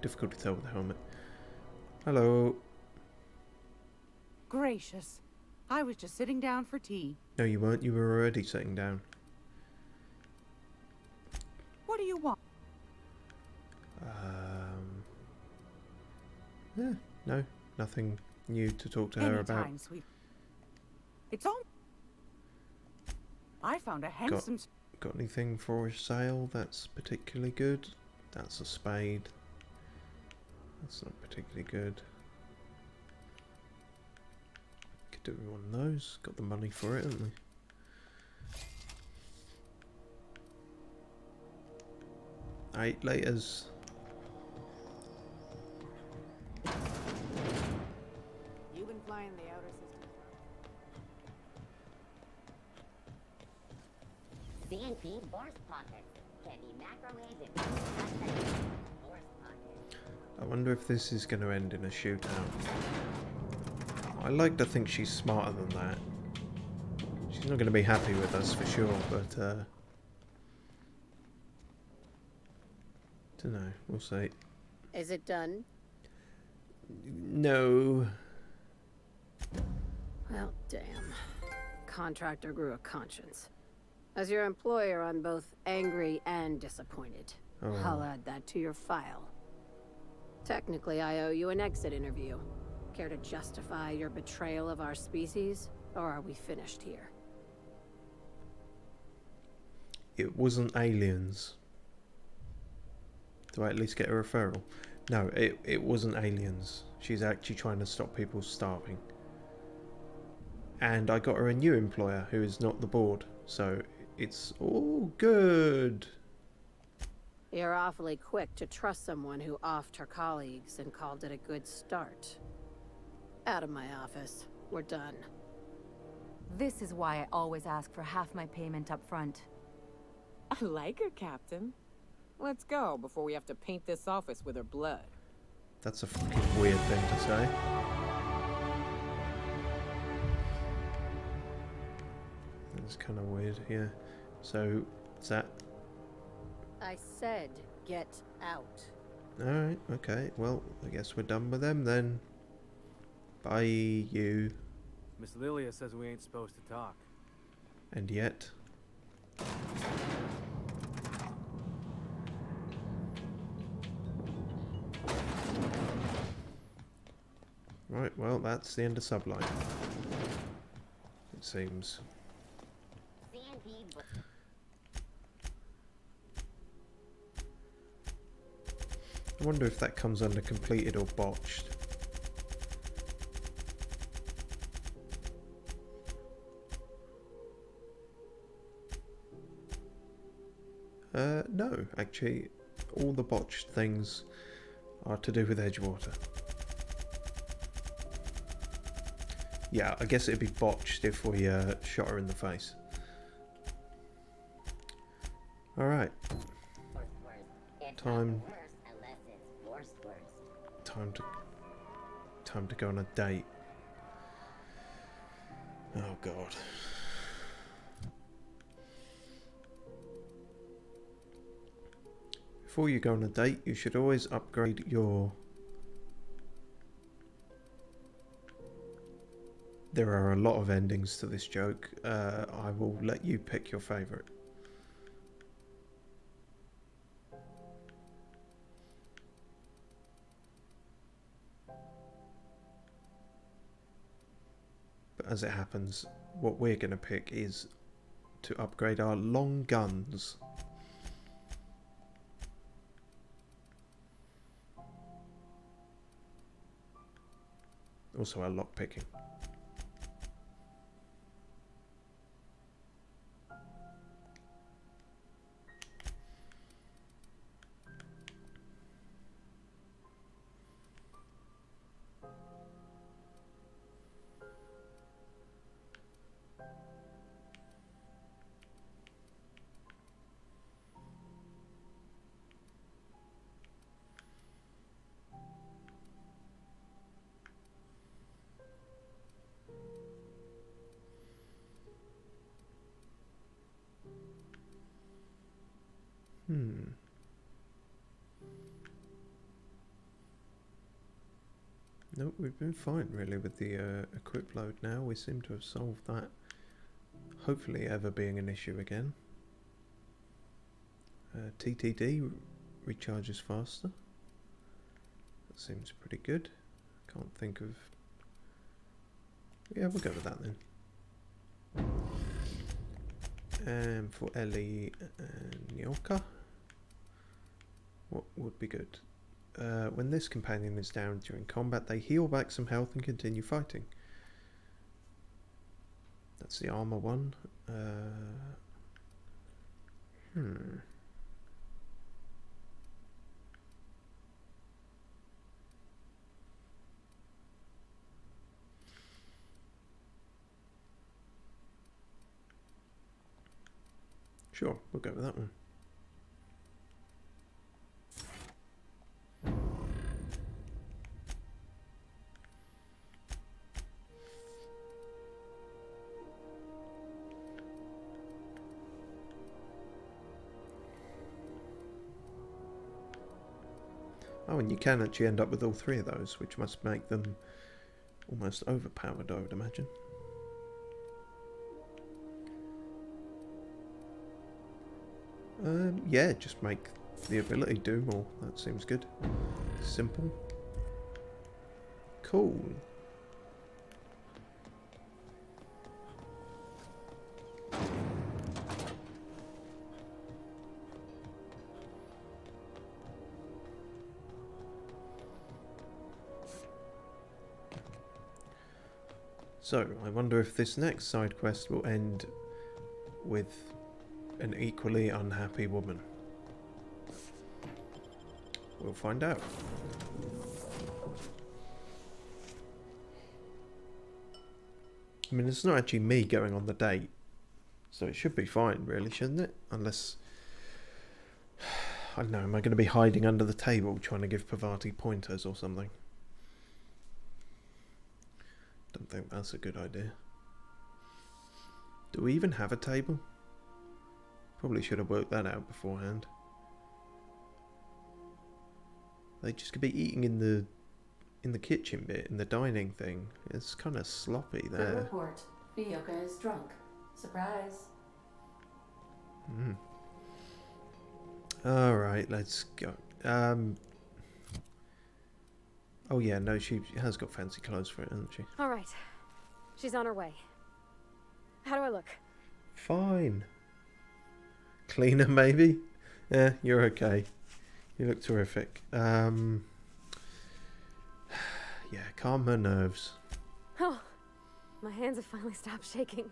Difficult to tell with the helmet. Hello. Gracious. I was just sitting down for tea. No, you weren't. You were already sitting down. What do you want? Yeah, no, nothing new to talk to her about. Anytime, sweet. It's all. I found a handsome. Got anything for sale that's particularly good? That's a spade. That's not particularly good. Could do one of those. Got the money for it, haven't we? Alright, laters. You've been flying the outer system. CNP force pockets can be macrowaved in 1 seconds. Force pockets. I wonder if this is going to end in a shootout. I like to think she's smarter than that. She's not going to be happy with us for sure, but don't know. We'll see. Is it done? No. Well, damn. contractor grew a conscience. As your employer, I'm both angry and disappointed. Oh. I'll add that to your file. Technically, I owe you an exit interview. Care to justify your betrayal of our species, or are we finished here? It wasn't aliens. Do I at least get a referral? No, it wasn't aliens. She's actually trying to stop people starving. And I got her a new employer who is not the board, so it's all good. You're awfully quick to trust someone who offed her colleagues and called it a good start. Out of my office. We're done. This is why I always ask for half my payment up front. I like her, Captain. Let's go before we have to paint this office with her blood. That's a fucking weird thing to say. That's kind of weird, yeah. So, is that... I said, get out. Alright, okay. Well, I guess we're done with them then. Bye, you. Miss Lilia says we ain't supposed to talk. And yet... Right, well, that's the end of Sublight. It seems. I wonder if that comes under completed or botched. No, actually, all the botched things are to do with Edgewater. Yeah, I guess it'd be botched if we shot her in the face. Alright. Time to go on a date. Oh god. Before you go on a date, you should always upgrade your... There are a lot of endings to this joke. I will let you pick your favourite. But as it happens, what we're going to pick is to upgrade our long guns. Also our lockpicking. Nope, we've been fine really with the equip load now. We seem to have solved that. Hopefully ever being an issue again. TTD recharges faster. That seems pretty good. Can't think of... Yeah, we'll go with that then. And for Ellie and Nyoka, what would be good? When this companion is down during combat, they heal back some health and continue fighting. That's the armor one. Sure, we'll go with that one. Oh, and you can actually end up with all three of those, which must make them almost overpowered, I would imagine. Yeah, just make the ability do more. That seems good. Simple. Cool. So, I wonder if this next side quest will end with an equally unhappy woman. We'll find out. I mean, it's not actually me going on the date, so it should be fine, really, shouldn't it? Unless, I don't know, am I going to be hiding under the table trying to give Parvati pointers or something? Don't think that's a good idea. Do we even have a table? Probably should have worked that out beforehand. They just could be eating in the kitchen bit, in the dining thing. It's kind of sloppy there. Good report. Bioka is drunk. Surprise. Alright, let's go. Oh yeah, no, she has got fancy clothes for it, hasn't she? All right. She's on her way. How do I look? Fine. Cleaner, maybe? Yeah, you're okay. You look terrific. Yeah, calm her nerves. Oh, my hands have finally stopped shaking.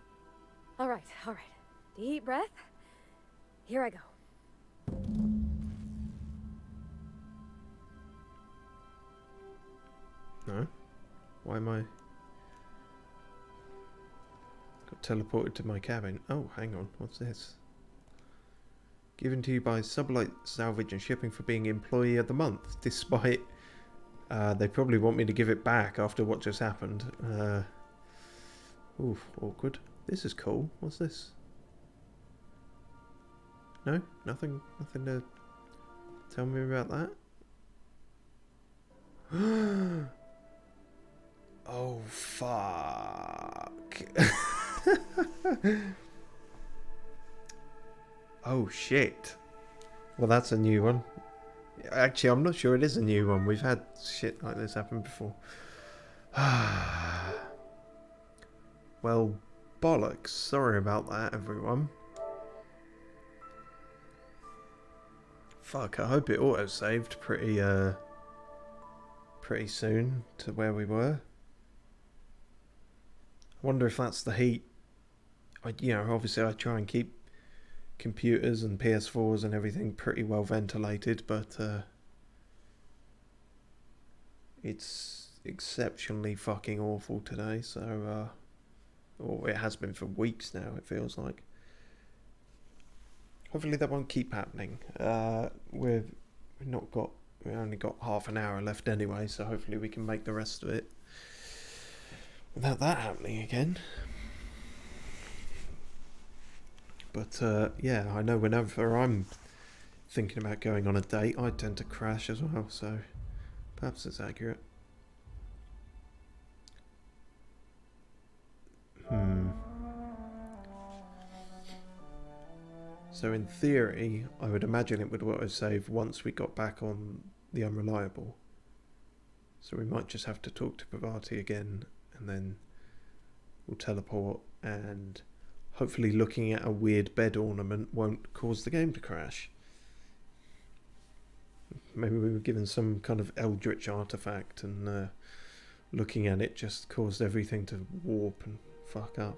All right, all right. Deep breath. Here I go. No? Why am I... Got teleported to my cabin. Oh, hang on. What's this? Given to you by Sublight Salvage and Shipping for being Employee of the Month, despite... they probably want me to give it back after what just happened. Oof, awkward. This is cool. What's this? No? Nothing to tell me about that? Oh, fuck. Oh, shit. Well, that's a new one. Actually, I'm not sure it is a new one. We've had shit like this happen before. Well, bollocks. Sorry about that, everyone. Fuck, I hope it auto-saved pretty soon to where we were. I wonder if that's the heat. You know, obviously I try and keep computers and PS4s and everything pretty well ventilated, but it's exceptionally fucking awful today, so or it has been for weeks now, it feels like. Hopefully that won't keep happening. We've only got half an hour left anyway, so hopefully we can make the rest of it without that happening again. But yeah, I know whenever I'm thinking about going on a date, I tend to crash as well, so perhaps it's accurate. So in theory, I would imagine it would auto-save once we got back on the Unreliable. So we might just have to talk to Parvati again, and then we'll teleport, and hopefully looking at a weird bed ornament won't cause the game to crash. Maybe we were given some kind of eldritch artifact, and looking at it just caused everything to warp and fuck up.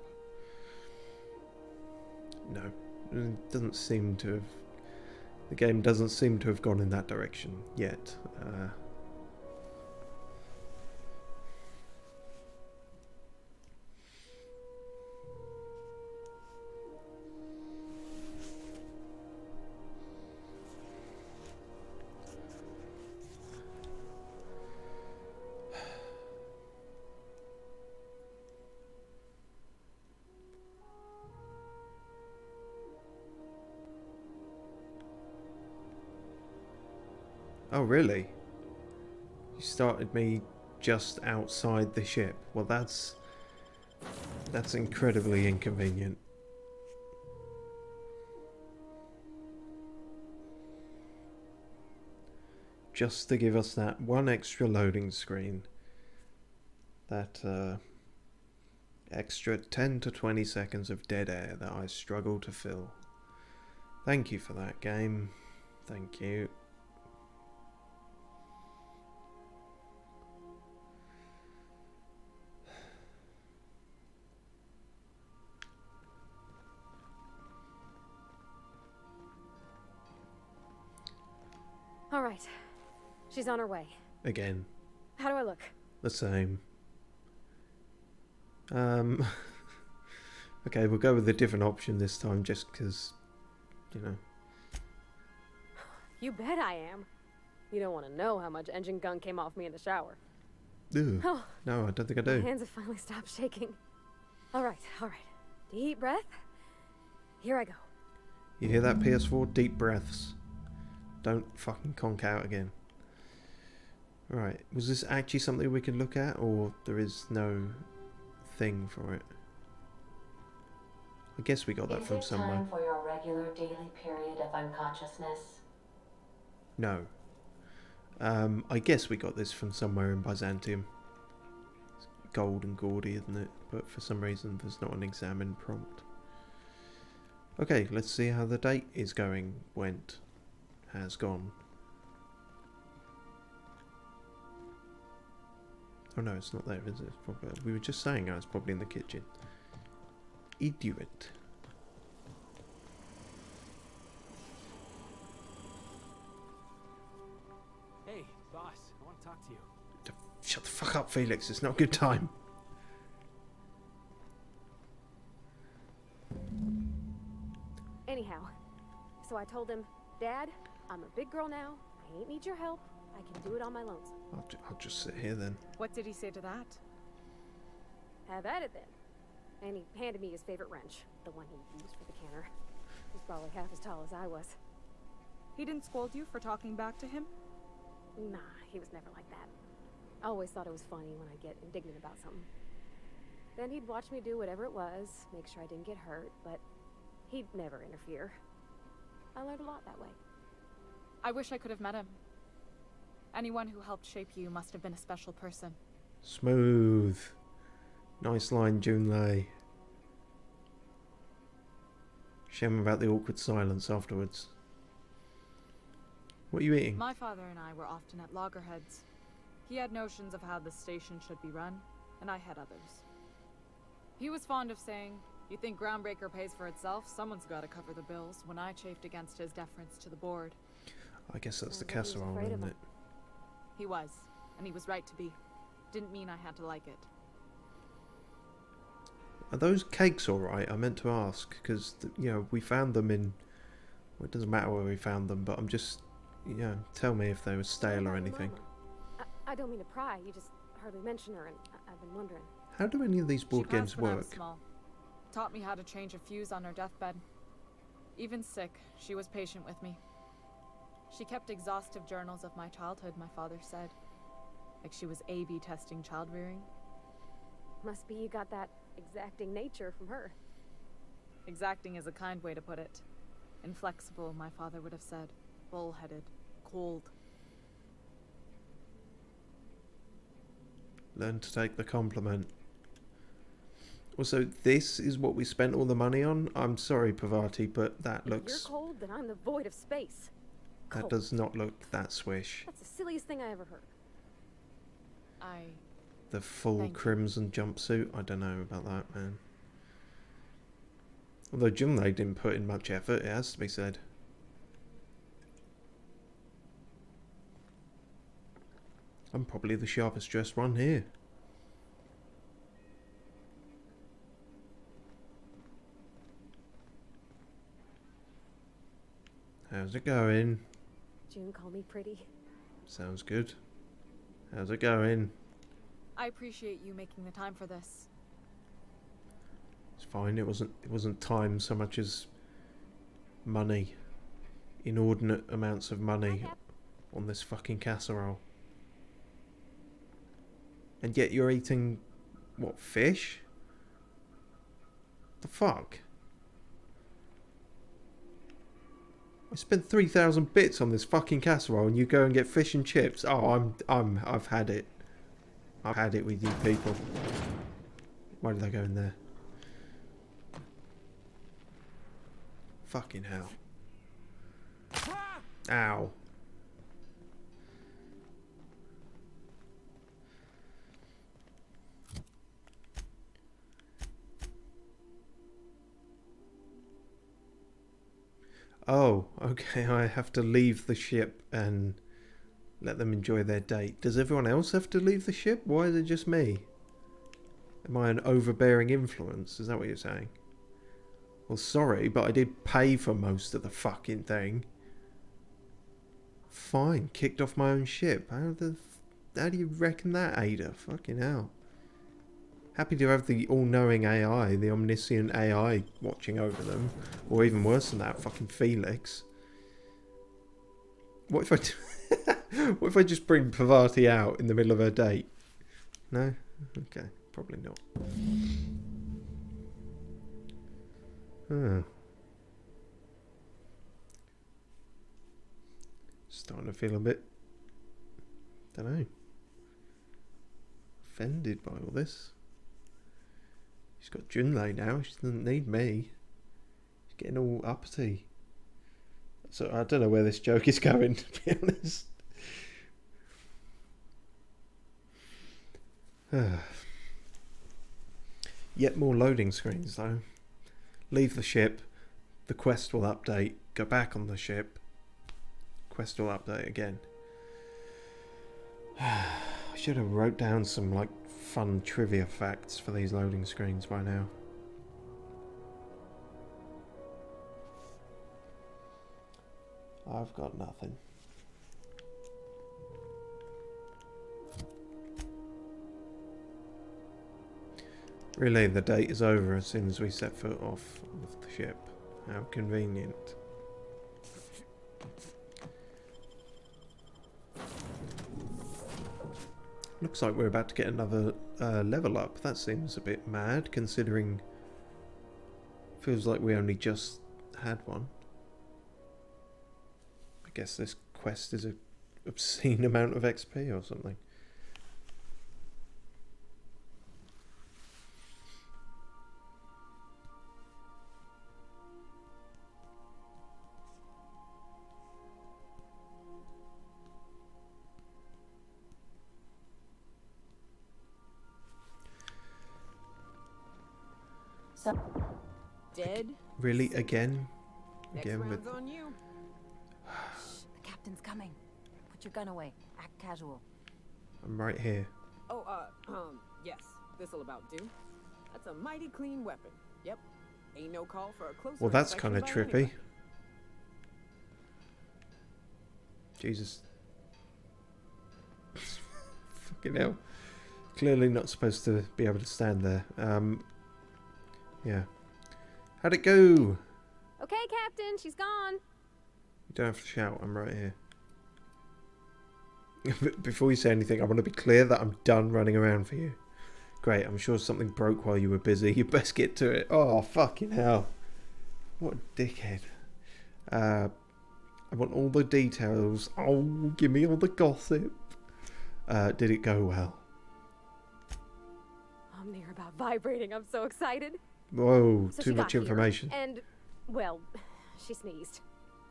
No. It doesn't seem to have... The game doesn't seem to have gone in that direction yet. Oh, really? You started me just outside the ship. Well, that's incredibly inconvenient. just to give us that one extra loading screen. That extra 10 to 20 seconds of dead air that I struggle to fill. Thank you for that, game. Thank you. All right. She's on her way. Again. How do I look? The same. Okay, we'll go with a different option this time just because, you know. You bet I am. You don't want to know how much engine gunk came off me in the shower. Ew. Oh, No, I don't think I do. my hands have finally stopped shaking. All right. Deep breath. Here I go. You hear that, PS4? Deep breaths. Don't fucking conk out again. Right, was this actually something we can look at, or there is no thing for it? I guess we got that from somewhere. Is it time for your regular daily period of unconsciousness? No. I guess we got this from somewhere in Byzantium. It's gold and gaudy, isn't it? But for some reason there's not an examine prompt. Okay, let's see how the date is going. Has gone. Oh no, it's not there, is it? It's probably, we were just saying I was probably in the kitchen. Idiot. Hey, boss, I want to talk to you. Shut the fuck up, Felix. It's not a good time. Anyhow, so I told him, Dad, I'm a big girl now. I ain't need your help. I can do it on my lonesome. I'll just sit here then. What did he say to that? Have at it then. And he handed me his favorite wrench, the one he used for the canner. He's probably half as tall as I was. He didn't scold you for talking back to him? Nah, he was never like that. I always thought it was funny when I get indignant about something. Then he'd watch me do whatever it was, make sure I didn't get hurt, but he'd never interfere. I learned a lot that way. I wish I could have met him. Anyone who helped shape you must have been a special person. Smooth. Nice line, Junlei. Shame about the awkward silence afterwards. What are you eating? My father and I were often at loggerheads. He had notions of how the station should be run, and I had others. He was fond of saying, "You think Groundbreaker pays for itself? Someone's got to cover the bills," when I chafed against his deference to the board. I guess that's the casserole, isn't it? He was, and he was right to be. Didn't mean I had to like it. Are those cakes alright? I meant to ask, because, you know, we found them in... Well, it doesn't matter where we found them, but I'm just... You know, tell me if they were stale or anything. I don't mean to pry, you just hardly mention her, and I've been wondering. How do any of these board She games passed when I was work? small. Taught me how to change a fuse on her deathbed. Even sick, she was patient with me. She kept exhaustive journals of my childhood, my father said. Like she was A/B testing child rearing. Must be you got that exacting nature from her. Exacting is a kind way to put it. Inflexible, my father would have said. Bull-headed. Cold. Learn to take the compliment. Also, this is what we spent all the money on? I'm sorry, Pavati, but that If looks... you're cold, then I'm the void of space. That Cold. does not look that swish. That's the silliest thing I ever heard. The full Thank you. crimson jumpsuit? I don't know about that, man. Although Junlei didn't put in much effort, it has to be said. I'm probably the sharpest dressed one here. How's it going? June called me pretty. Sounds good. How's it going? I appreciate you making the time for this. It's fine. It wasn't time so much as money. Inordinate amounts of money on this fucking casserole. And yet you're eating what, fish? The fuck? I spent 3,000 bits on this fucking casserole, and you go and get fish and chips. Oh, I've had it. I've had it with you people. Why did I go in there? Fucking hell. Ow. Oh, okay, I have to leave the ship and let them enjoy their date. Does everyone else have to leave the ship? Why is it just me? Am I an overbearing influence? Is that what you're saying? Well, sorry, but I did pay for most of the fucking thing. Fine, kicked off my own ship. How do you reckon that, Ada? Fucking hell. Happy to have the all-knowing AI, the omniscient AI watching over them. Or even worse than that, fucking Felix. What if what if I just bring Pavati out in the middle of her date? No? Okay, probably not. Starting to feel a bit, don't know, offended by all this. She's got Junlei now, she doesn't need me. She's getting all uppity. So I don't know where this joke is going, to be honest. Yet more loading screens though. Leave the ship, the quest will update, go back on the ship, quest will update again. I should have wrote down some like fun trivia facts for these loading screens by now. I've got nothing. Really, the date is over as soon as we set foot off with the ship. How convenient. Looks like we're about to get another level up. That seems a bit mad, considering feels like we only just had one. I guess this quest is an obscene amount of XP or something. Dead? Really? Again? Next Again round's with... on you. The captain's coming. Put your gun away. Act casual. I'm right here. Oh, yes. This'll about do. That's a mighty clean weapon. Yep. Ain't no call for a closer Well, that's inspection kind of by trippy. anybody. Jesus. Fucking hell. Clearly not supposed to be able to stand there. Yeah. How'd it go? Okay, Captain, she's gone. You don't have to shout, I'm right here. Before you say anything, I want to be clear that I'm done running around for you. Great, I'm sure something broke while you were busy. You best get to it. Oh, fucking hell. What a dickhead. I want all the details. Oh, give me all the gossip. Did it go well? I'm near about vibrating. I'm so excited. Whoa, So too she much got information. Here, and, well, she sneezed.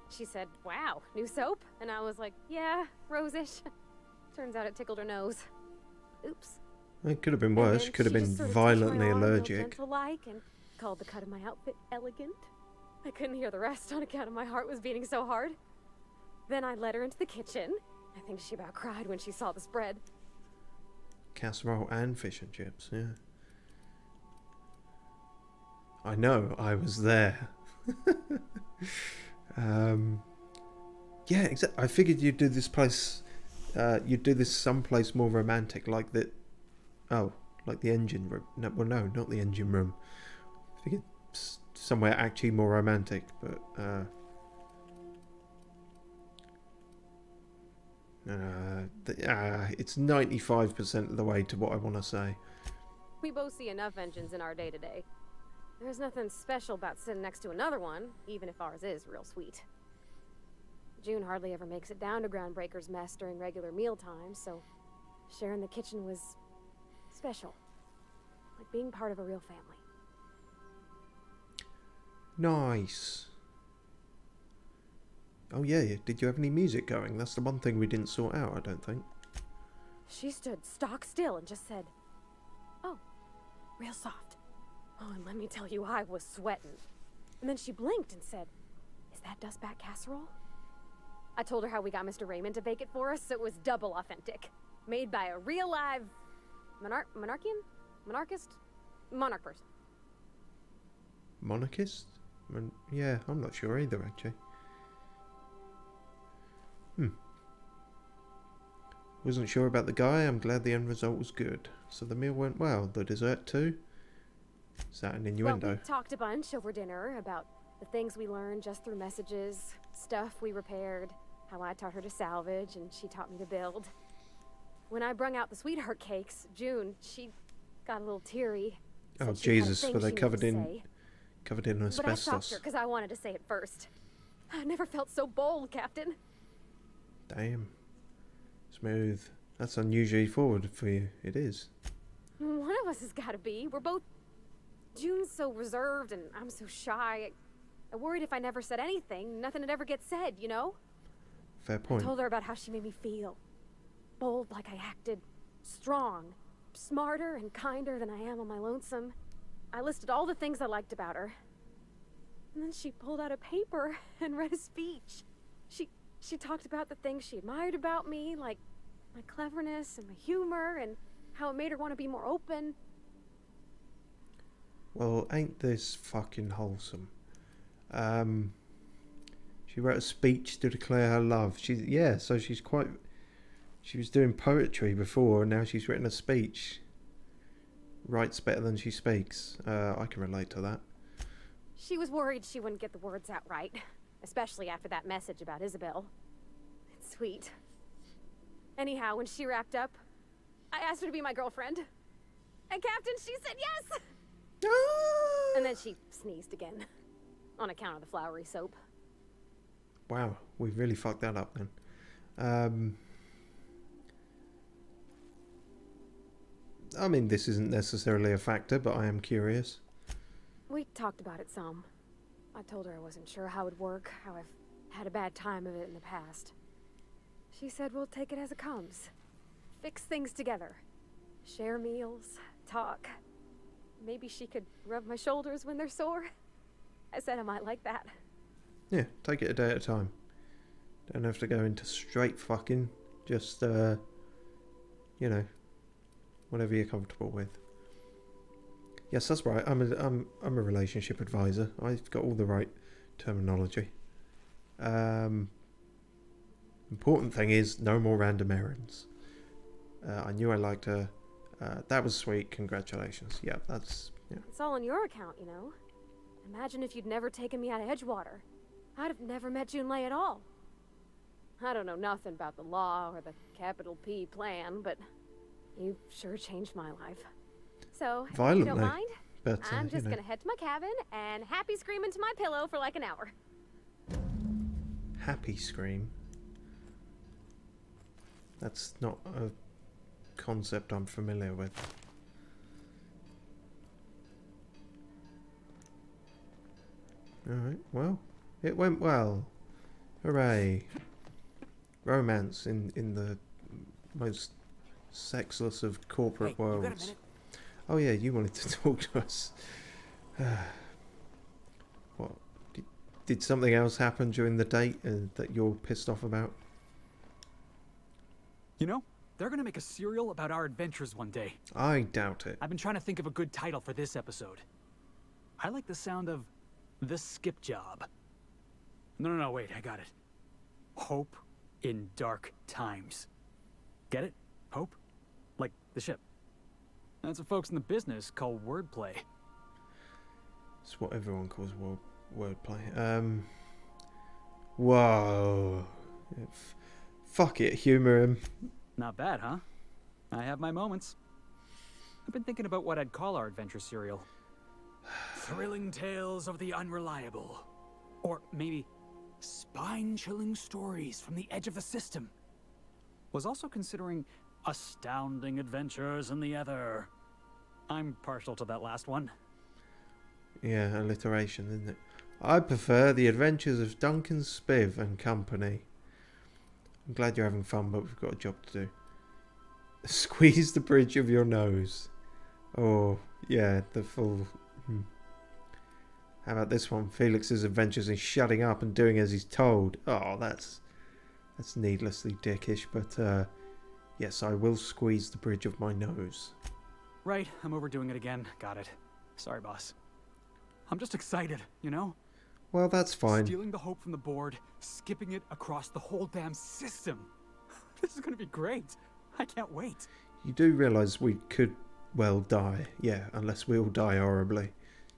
She said, wow, new soap? And I was like, yeah, rosish. Turns out it tickled her nose. Oops. It could have been worse. She could have been violently allergic. Like, and called the cut of my outfit elegant. I couldn't hear the rest on account of my heart was beating so hard. Then I led her into the kitchen. I think she about cried when she saw the spread. Casserole and fish and chips, yeah. I know, I was there. Yeah, exactly. I figured you'd do this place, you'd do this someplace more romantic, like that. Oh, like the engine room. No, well, no, not the engine room. I figured somewhere actually more romantic, but it's 95% of the way to what I want to say. We both see enough engines in our day-to-day. There's nothing special about sitting next to another one, even if ours is real sweet. June hardly ever makes it down to Groundbreaker's mess during regular meal times, so sharing the kitchen was special. Like being part of a real family. Nice. Oh yeah, did you have any music going? That's the one thing we didn't sort out, I don't think. She stood stock still and just said, "Oh, real soft." Oh, and let me tell you, I was sweating. And then she blinked and said, "Is that dustback casserole?" I told her how we got Mr. Raymond to bake it for us, so it was double authentic. Made by a real live monarch person. Monarchist? Yeah, I'm not sure either, actually. Wasn't sure about the guy. I'm glad the end result was good. So the meal went well. The dessert too? Is that an innuendo? Well, we talked a bunch over dinner about the things we learned just through messages, stuff we repaired, how I taught her to salvage and she taught me to build. When I brung out the sweetheart cakes, June, she got a little teary. Oh Jesus, were they covered in asbestos? But I stopped her because I wanted to say it first. I never felt so bold, Captain. Damn. Smooth. That's unusually forward for you. It is. One of us has got to be. We're both... June's so reserved and I'm so shy. I worried if I never said anything, nothing would ever get said, you know? Fair point. I told her about how she made me feel. Bold like I acted. Strong. Smarter and kinder than I am on my lonesome. I listed all the things I liked about her. And then she pulled out a paper and read a speech. She talked about the things she admired about me, like my cleverness and my humor, and how it made her want to be more open. Well, ain't this fucking wholesome? She wrote a speech to declare her love. She was doing poetry before, and now she's written a speech. Writes better than she speaks. I can relate to that. She was worried she wouldn't get the words out right, especially after that message about Isabel. It's sweet. Anyhow, when she wrapped up, I asked her to be my girlfriend. And Captain, she said yes! And then she sneezed again, on account of the flowery soap. Wow, we really fucked that up then. I mean, this isn't necessarily a factor, but I am curious. We talked about it some. I told her I wasn't sure how it would work, how I've had a bad time of it in the past. She said we'll take it as it comes. Fix things together. Share meals, talk. Maybe she could rub my shoulders when they're sore. I said I might like that. Yeah, take it a day at a time. Don't have to go into straight fucking. Just, whatever you're comfortable with. Yes, that's right. I'm a relationship advisor. I've got all the right terminology. Important thing is no more random errands. I knew I liked her. That was sweet. Congratulations. Yeah, that's... Yeah. It's all on your account, you know. Imagine if you'd never taken me out of Edgewater. I'd have never met Junlei at all. I don't know nothing about the law or the capital P plan, but you've sure changed my life. So, if you don't mind, but, I'm just gonna head to my cabin and happy scream into my pillow for like an hour. Happy scream? That's not a concept I'm familiar with. Alright, well, it went well. Hooray. Romance in the most sexless of corporate worlds. Oh yeah, you wanted to talk to us. What? Did something else happen during the date that you're pissed off about? You know, they're gonna make a serial about our adventures one day. I doubt it. I've been trying to think of a good title for this episode. I like the sound of The Skip Job. No, wait, I got it. Hope in Dark Times. Get it? Hope? Like the ship. That's what folks in the business call wordplay. It's what everyone calls wordplay. Whoa. Fuck it, humor him. Not bad, huh? I have my moments. I've been thinking about what I'd call our adventure serial. Thrilling Tales of the Unreliable. Or maybe spine-chilling stories from the edge of the system. Was also considering astounding adventures in the ether. I'm partial to that last one. Yeah, alliteration, isn't it? I prefer the adventures of Duncan Spiv and company. I'm glad you're having fun, but we've got a job to do. Squeeze the bridge of your nose. Oh, yeah, the full... How about this one? Felix's adventures in shutting up and doing as he's told. Oh, that's needlessly dickish, but yes, I will squeeze the bridge of my nose. Right, I'm overdoing it again. Got it. Sorry, boss. I'm just excited, you know? Well, that's fine. Stealing the hope from the board, skipping it across the whole damn system. This is gonna be great. I can't wait. You do realise we could well die, yeah, unless we all die horribly.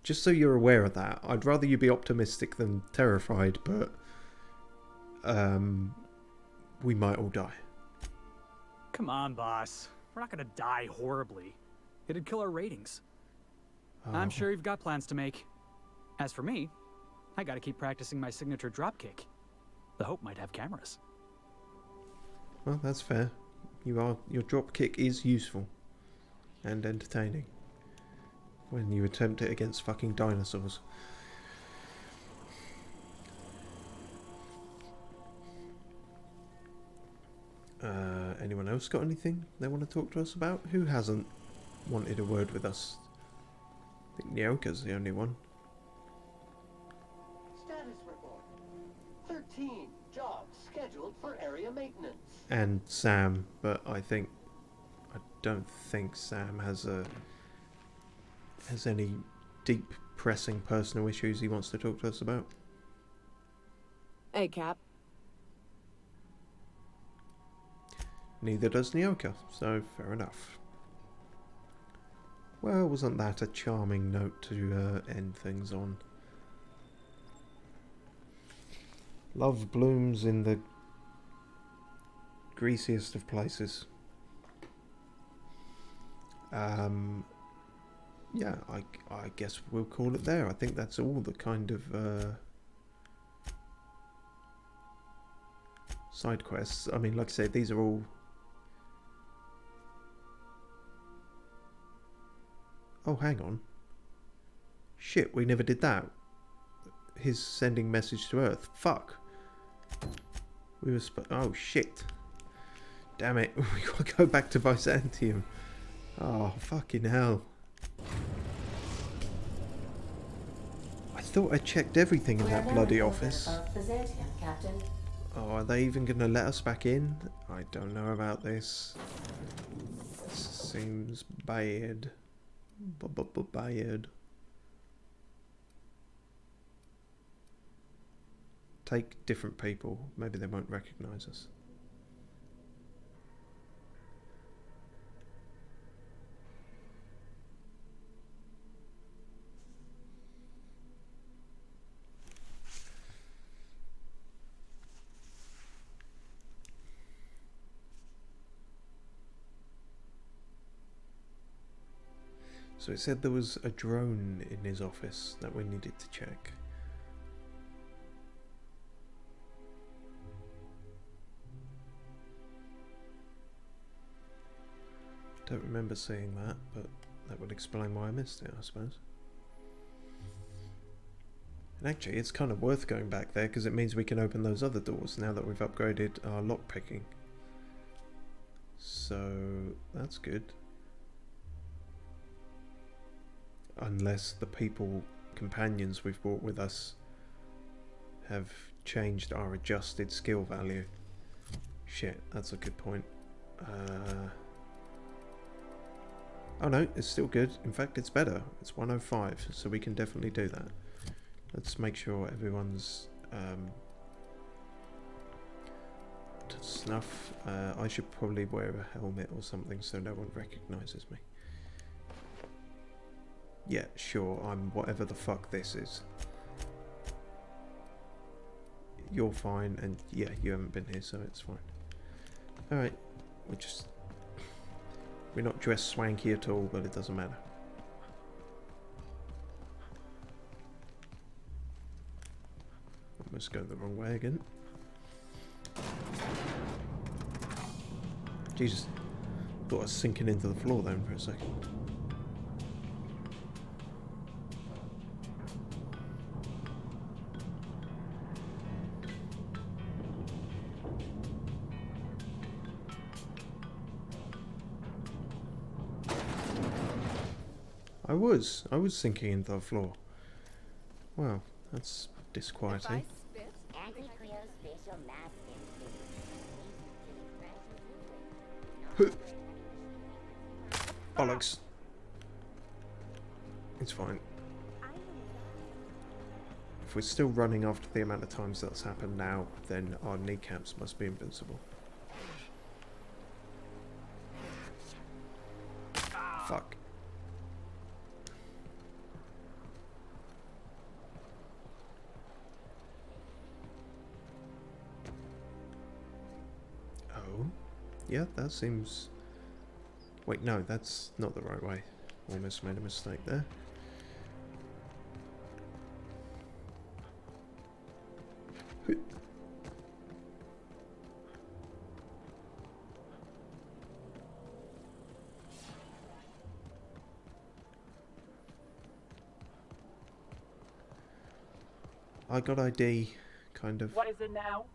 Just so you're aware of that. I'd rather you be optimistic than terrified, but we might all die. Come on, boss. We're not gonna die horribly. It'd kill our ratings. Oh. I'm sure you've got plans to make. As for me, I gotta keep practicing my signature dropkick. The Hope might have cameras. Well, that's fair. Your dropkick is useful and entertaining when you attempt it against fucking dinosaurs. Anyone else got anything they want to talk to us about? Who hasn't wanted a word with us? I think Nyoka's the only one. Status report. 13 jobs scheduled for area maintenance. And Sam, but I don't think Sam has any deep, pressing personal issues he wants to talk to us about. Hey, Cap. Neither does Nyoka, so fair enough. Well, wasn't that a charming note to end things on? Love blooms in the greasiest of places. Yeah, I guess we'll call it there. I think that's all the kind of side quests. I mean, like I said, these are all... Oh, hang on. Shit, we never did that. His sending message to Earth. Fuck. We were oh, shit. Damn it. We gotta go back to Byzantium. Oh, fucking hell. I thought I checked everything in that bloody office. Byzantium, Captain. Oh, are they even gonna let us back in? I don't know about this. This seems bad. Bad. Take different people. Maybe they won't recognise us. So it said there was a drone in his office that we needed to check. Don't remember seeing that, but that would explain why I missed it, I suppose. And actually, it's kind of worth going back there because it means we can open those other doors now that we've upgraded our lockpicking. So that's good. Unless the companions we've brought with us have changed our adjusted skill value. Shit, that's a good point. Oh no, it's still good. In fact, it's better. It's 105, so we can definitely do that. Let's make sure everyone's to snuff. I should probably wear a helmet or something so no one recognises me. Yeah, sure, I'm whatever the fuck this is. You're fine, and yeah, you haven't been here, so it's fine. Alright, we're not dressed swanky at all, but it doesn't matter. We're Camera's going the wrong way again. Jesus. Thought I was sinking into the floor then for a second. I was sinking into the floor. Wow, that's disquieting. Anti-Cleo's facial mask Bollocks. It's fine. If we're still running after the amount of times that's happened now, then our kneecaps must be invincible. Fuck. Oh. Yeah, that seems... Wait, no, that's not the right way. Almost made a mistake there. I got ID, kind of. What is it now?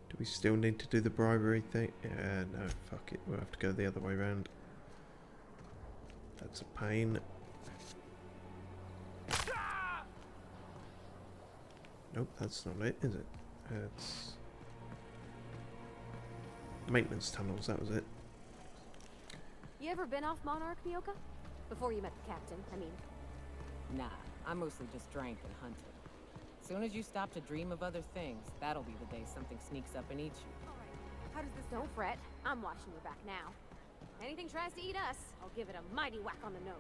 Do we still need to do the bribery thing? Yeah, no, fuck it. We'll have to go the other way around. That's a pain. Nope, that's not it, is it? It's... maintenance tunnels, that was it. You ever been off Monarch, Mioka? Before you met the captain, I mean. Nah, I mostly just drank and hunted. Soon as you stop to dream of other things, that'll be the day something sneaks up and eats you. How does this... Don't fret. I'm watching your back now. Anything tries to eat us, I'll give it a mighty whack on the nose.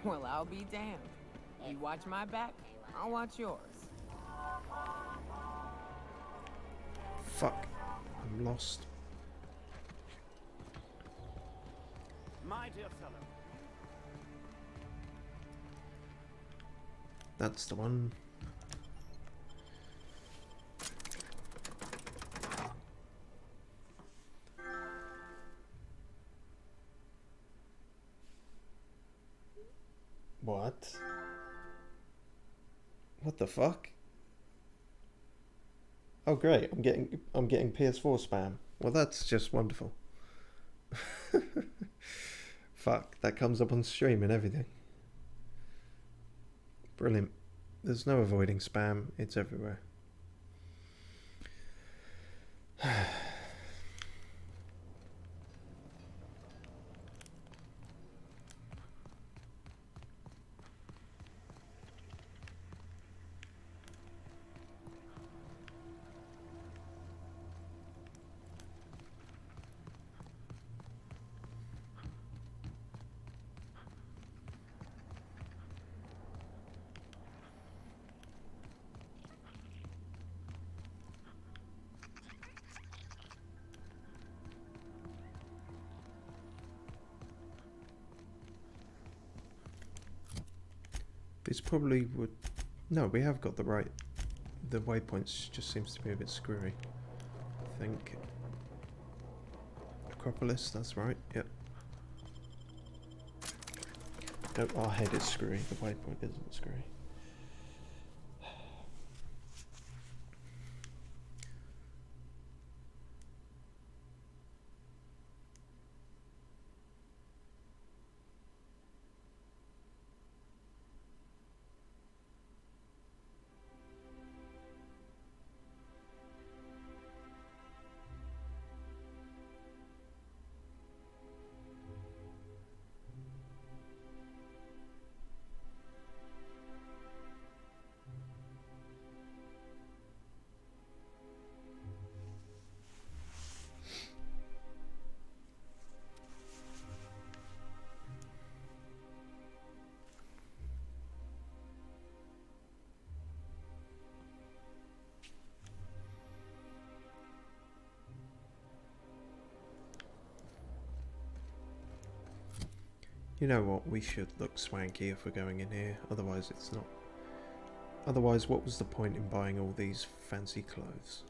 Well, I'll be damned. You watch my back, I'll watch yours. Fuck. I'm lost. My dear fellow. That's the one. What? What the fuck? Oh great, I'm getting PS4 spam. Well, that's just wonderful. Fuck, that comes up on stream and everything. Brilliant. There's no avoiding spam, it's everywhere. This probably would... No, we have got the right... The waypoints just seems to be a bit screwy. I think. Acropolis, that's right, yep. No, our head is screwy, the waypoint isn't screwy. You know what, we should look swanky if we're going in here, otherwise it's not Otherwise, what was the point in buying all these fancy clothes?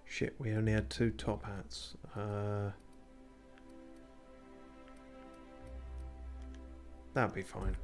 Shit, we only had 2 top hats. That'd be fine.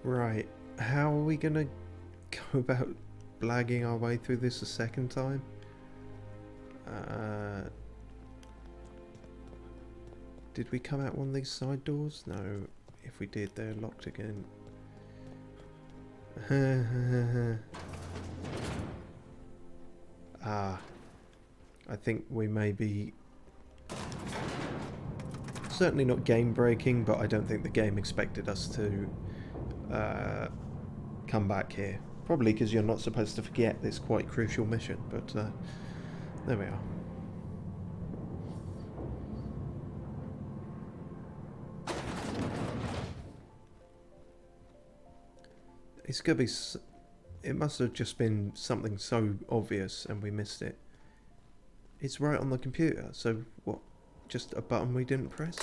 Right, how are we gonna go about blagging our way through this a second time? Did we come out one of these side doors? No, if we did, they're locked again. I think we may be certainly not game breaking, but I don't think the game expected us to come back here. Probably because you're not supposed to forget this quite crucial mission, but there we are. It's gonna be. It must have just been something so obvious and we missed it. It's right on the computer, so what? Just a button we didn't press?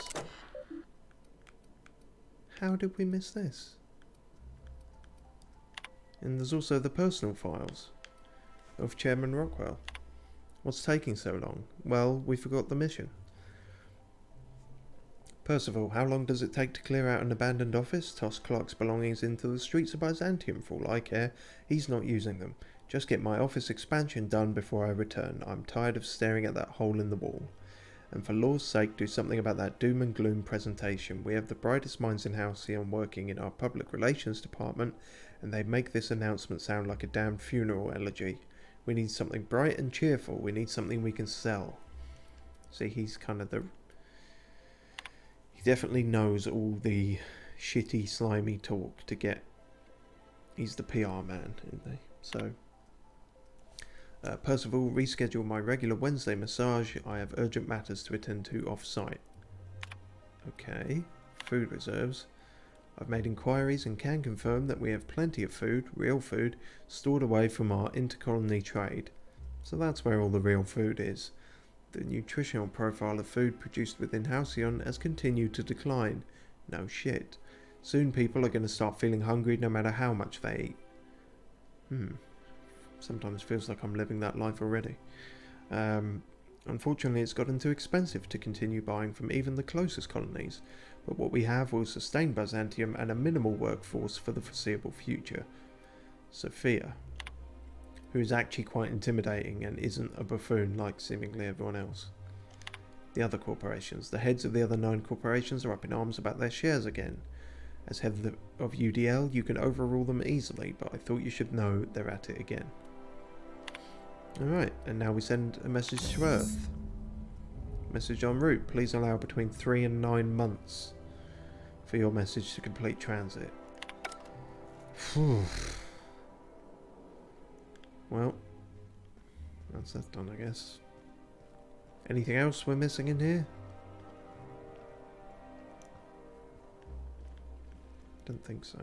How did we miss this? And there's also the personal files of Chairman Rockwell. What's taking so long? Well, we forgot the mission. Percival, how long does it take to clear out an abandoned office? Toss Clark's belongings into the streets of Byzantium for all I care. He's not using them. Just get my office expansion done before I return. I'm tired of staring at that hole in the wall. And for law's sake, do something about that doom and gloom presentation. We have the brightest minds in Halcyon working in our public relations department, and they make this announcement sound like a damned funeral elegy. We need something bright and cheerful. We need something we can sell. See, he's kind of the... He definitely knows all the shitty, slimy talk to get... He's the PR man, isn't he? So... Percival, reschedule my regular Wednesday massage. I have urgent matters to attend to off-site. Okay. Food reserves. I've made inquiries and can confirm that we have plenty of food, real food, stored away from our intercolony trade. So that's where all the real food is. The nutritional profile of food produced within Halcyon has continued to decline. No shit. Soon people are going to start feeling hungry no matter how much they eat. Sometimes feels like I'm living that life already. Unfortunately, it's gotten too expensive to continue buying from even the closest colonies, but what we have will sustain Byzantium and a minimal workforce for the foreseeable future. Sophia, who is actually quite intimidating and isn't a buffoon like seemingly everyone else. The other corporations. The heads of the other 9 corporations are up in arms about their shares again. As head of UDL, you can overrule them easily, but I thought you should know they're at it again. Alright, and now we send a message to Earth. Message en route. Please allow between 3 and 9 months for your message to complete transit. Well, that's that done, I guess. Anything else we're missing in here? Don't think so.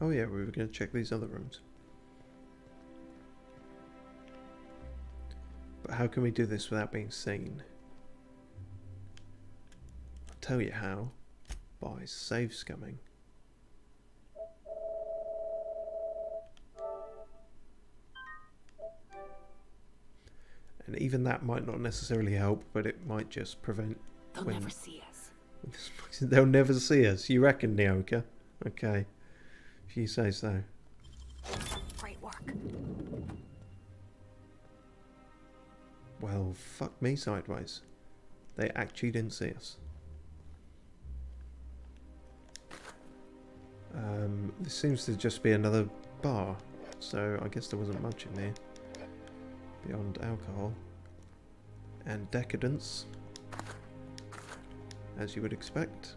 Oh yeah, we were going to check these other rooms. But how can we do this without being seen? I'll tell you how. By save scumming. And even that might not necessarily help, but it might just prevent... They'll never see us. They'll never see us. You reckon, Nyoka? Okay. If you say so. Great work. Well, fuck me sideways. They actually didn't see us. This seems to just be another bar, so I guess there wasn't much in there beyond alcohol and decadence, as you would expect.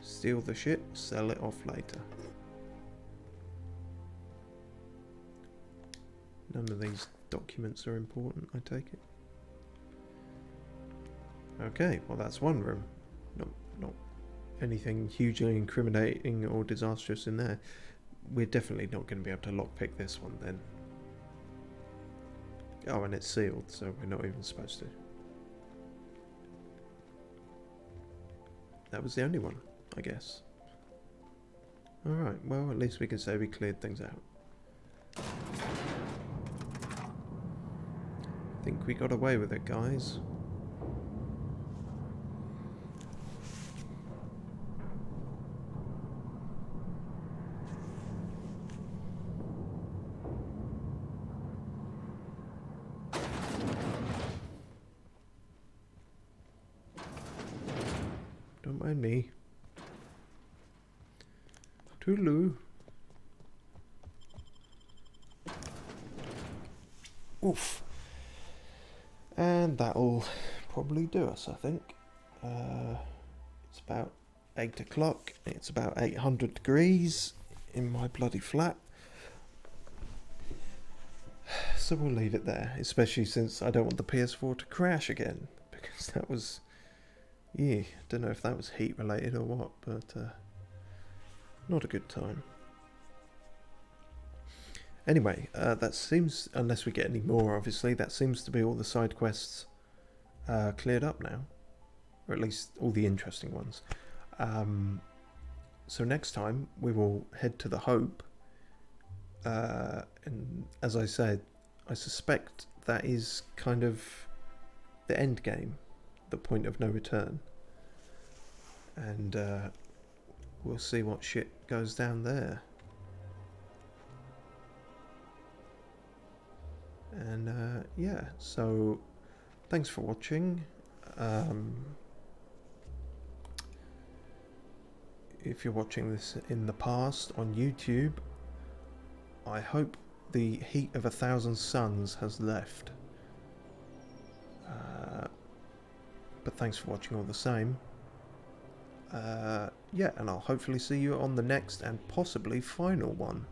Steal the shit, sell it off later. None of these documents are important, I take it. Okay, well that's one room. Not anything hugely incriminating or disastrous in there. We're definitely not going to be able to lockpick this one then. Oh, and it's sealed, so we're not even supposed to. That was the only one, I guess. Alright, well at least we can say we cleared things out. Think we got away with it, guys. Don't mind me. Toodaloo. Oof. And that'll probably do us, I think. It's about 8 o'clock. It's about 800 degrees in my bloody flat. So we'll leave it there, especially since I don't want the PS4 to crash again, because that was... yeah, don't know if that was heat related or what, but not a good time. Anyway, that seems, unless we get any more obviously, that seems to be all the side quests cleared up now. Or at least all the interesting ones. So next time we will head to the Hope. And as I said, I suspect that is kind of the end game. The point of no return. And we'll see what shit goes down there. And yeah, so thanks for watching. If you're watching this in the past on YouTube, I hope the heat of 1,000 suns has left. But thanks for watching all the same. Yeah, and I'll hopefully see you on the next and possibly final one.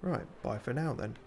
Right, bye for now then.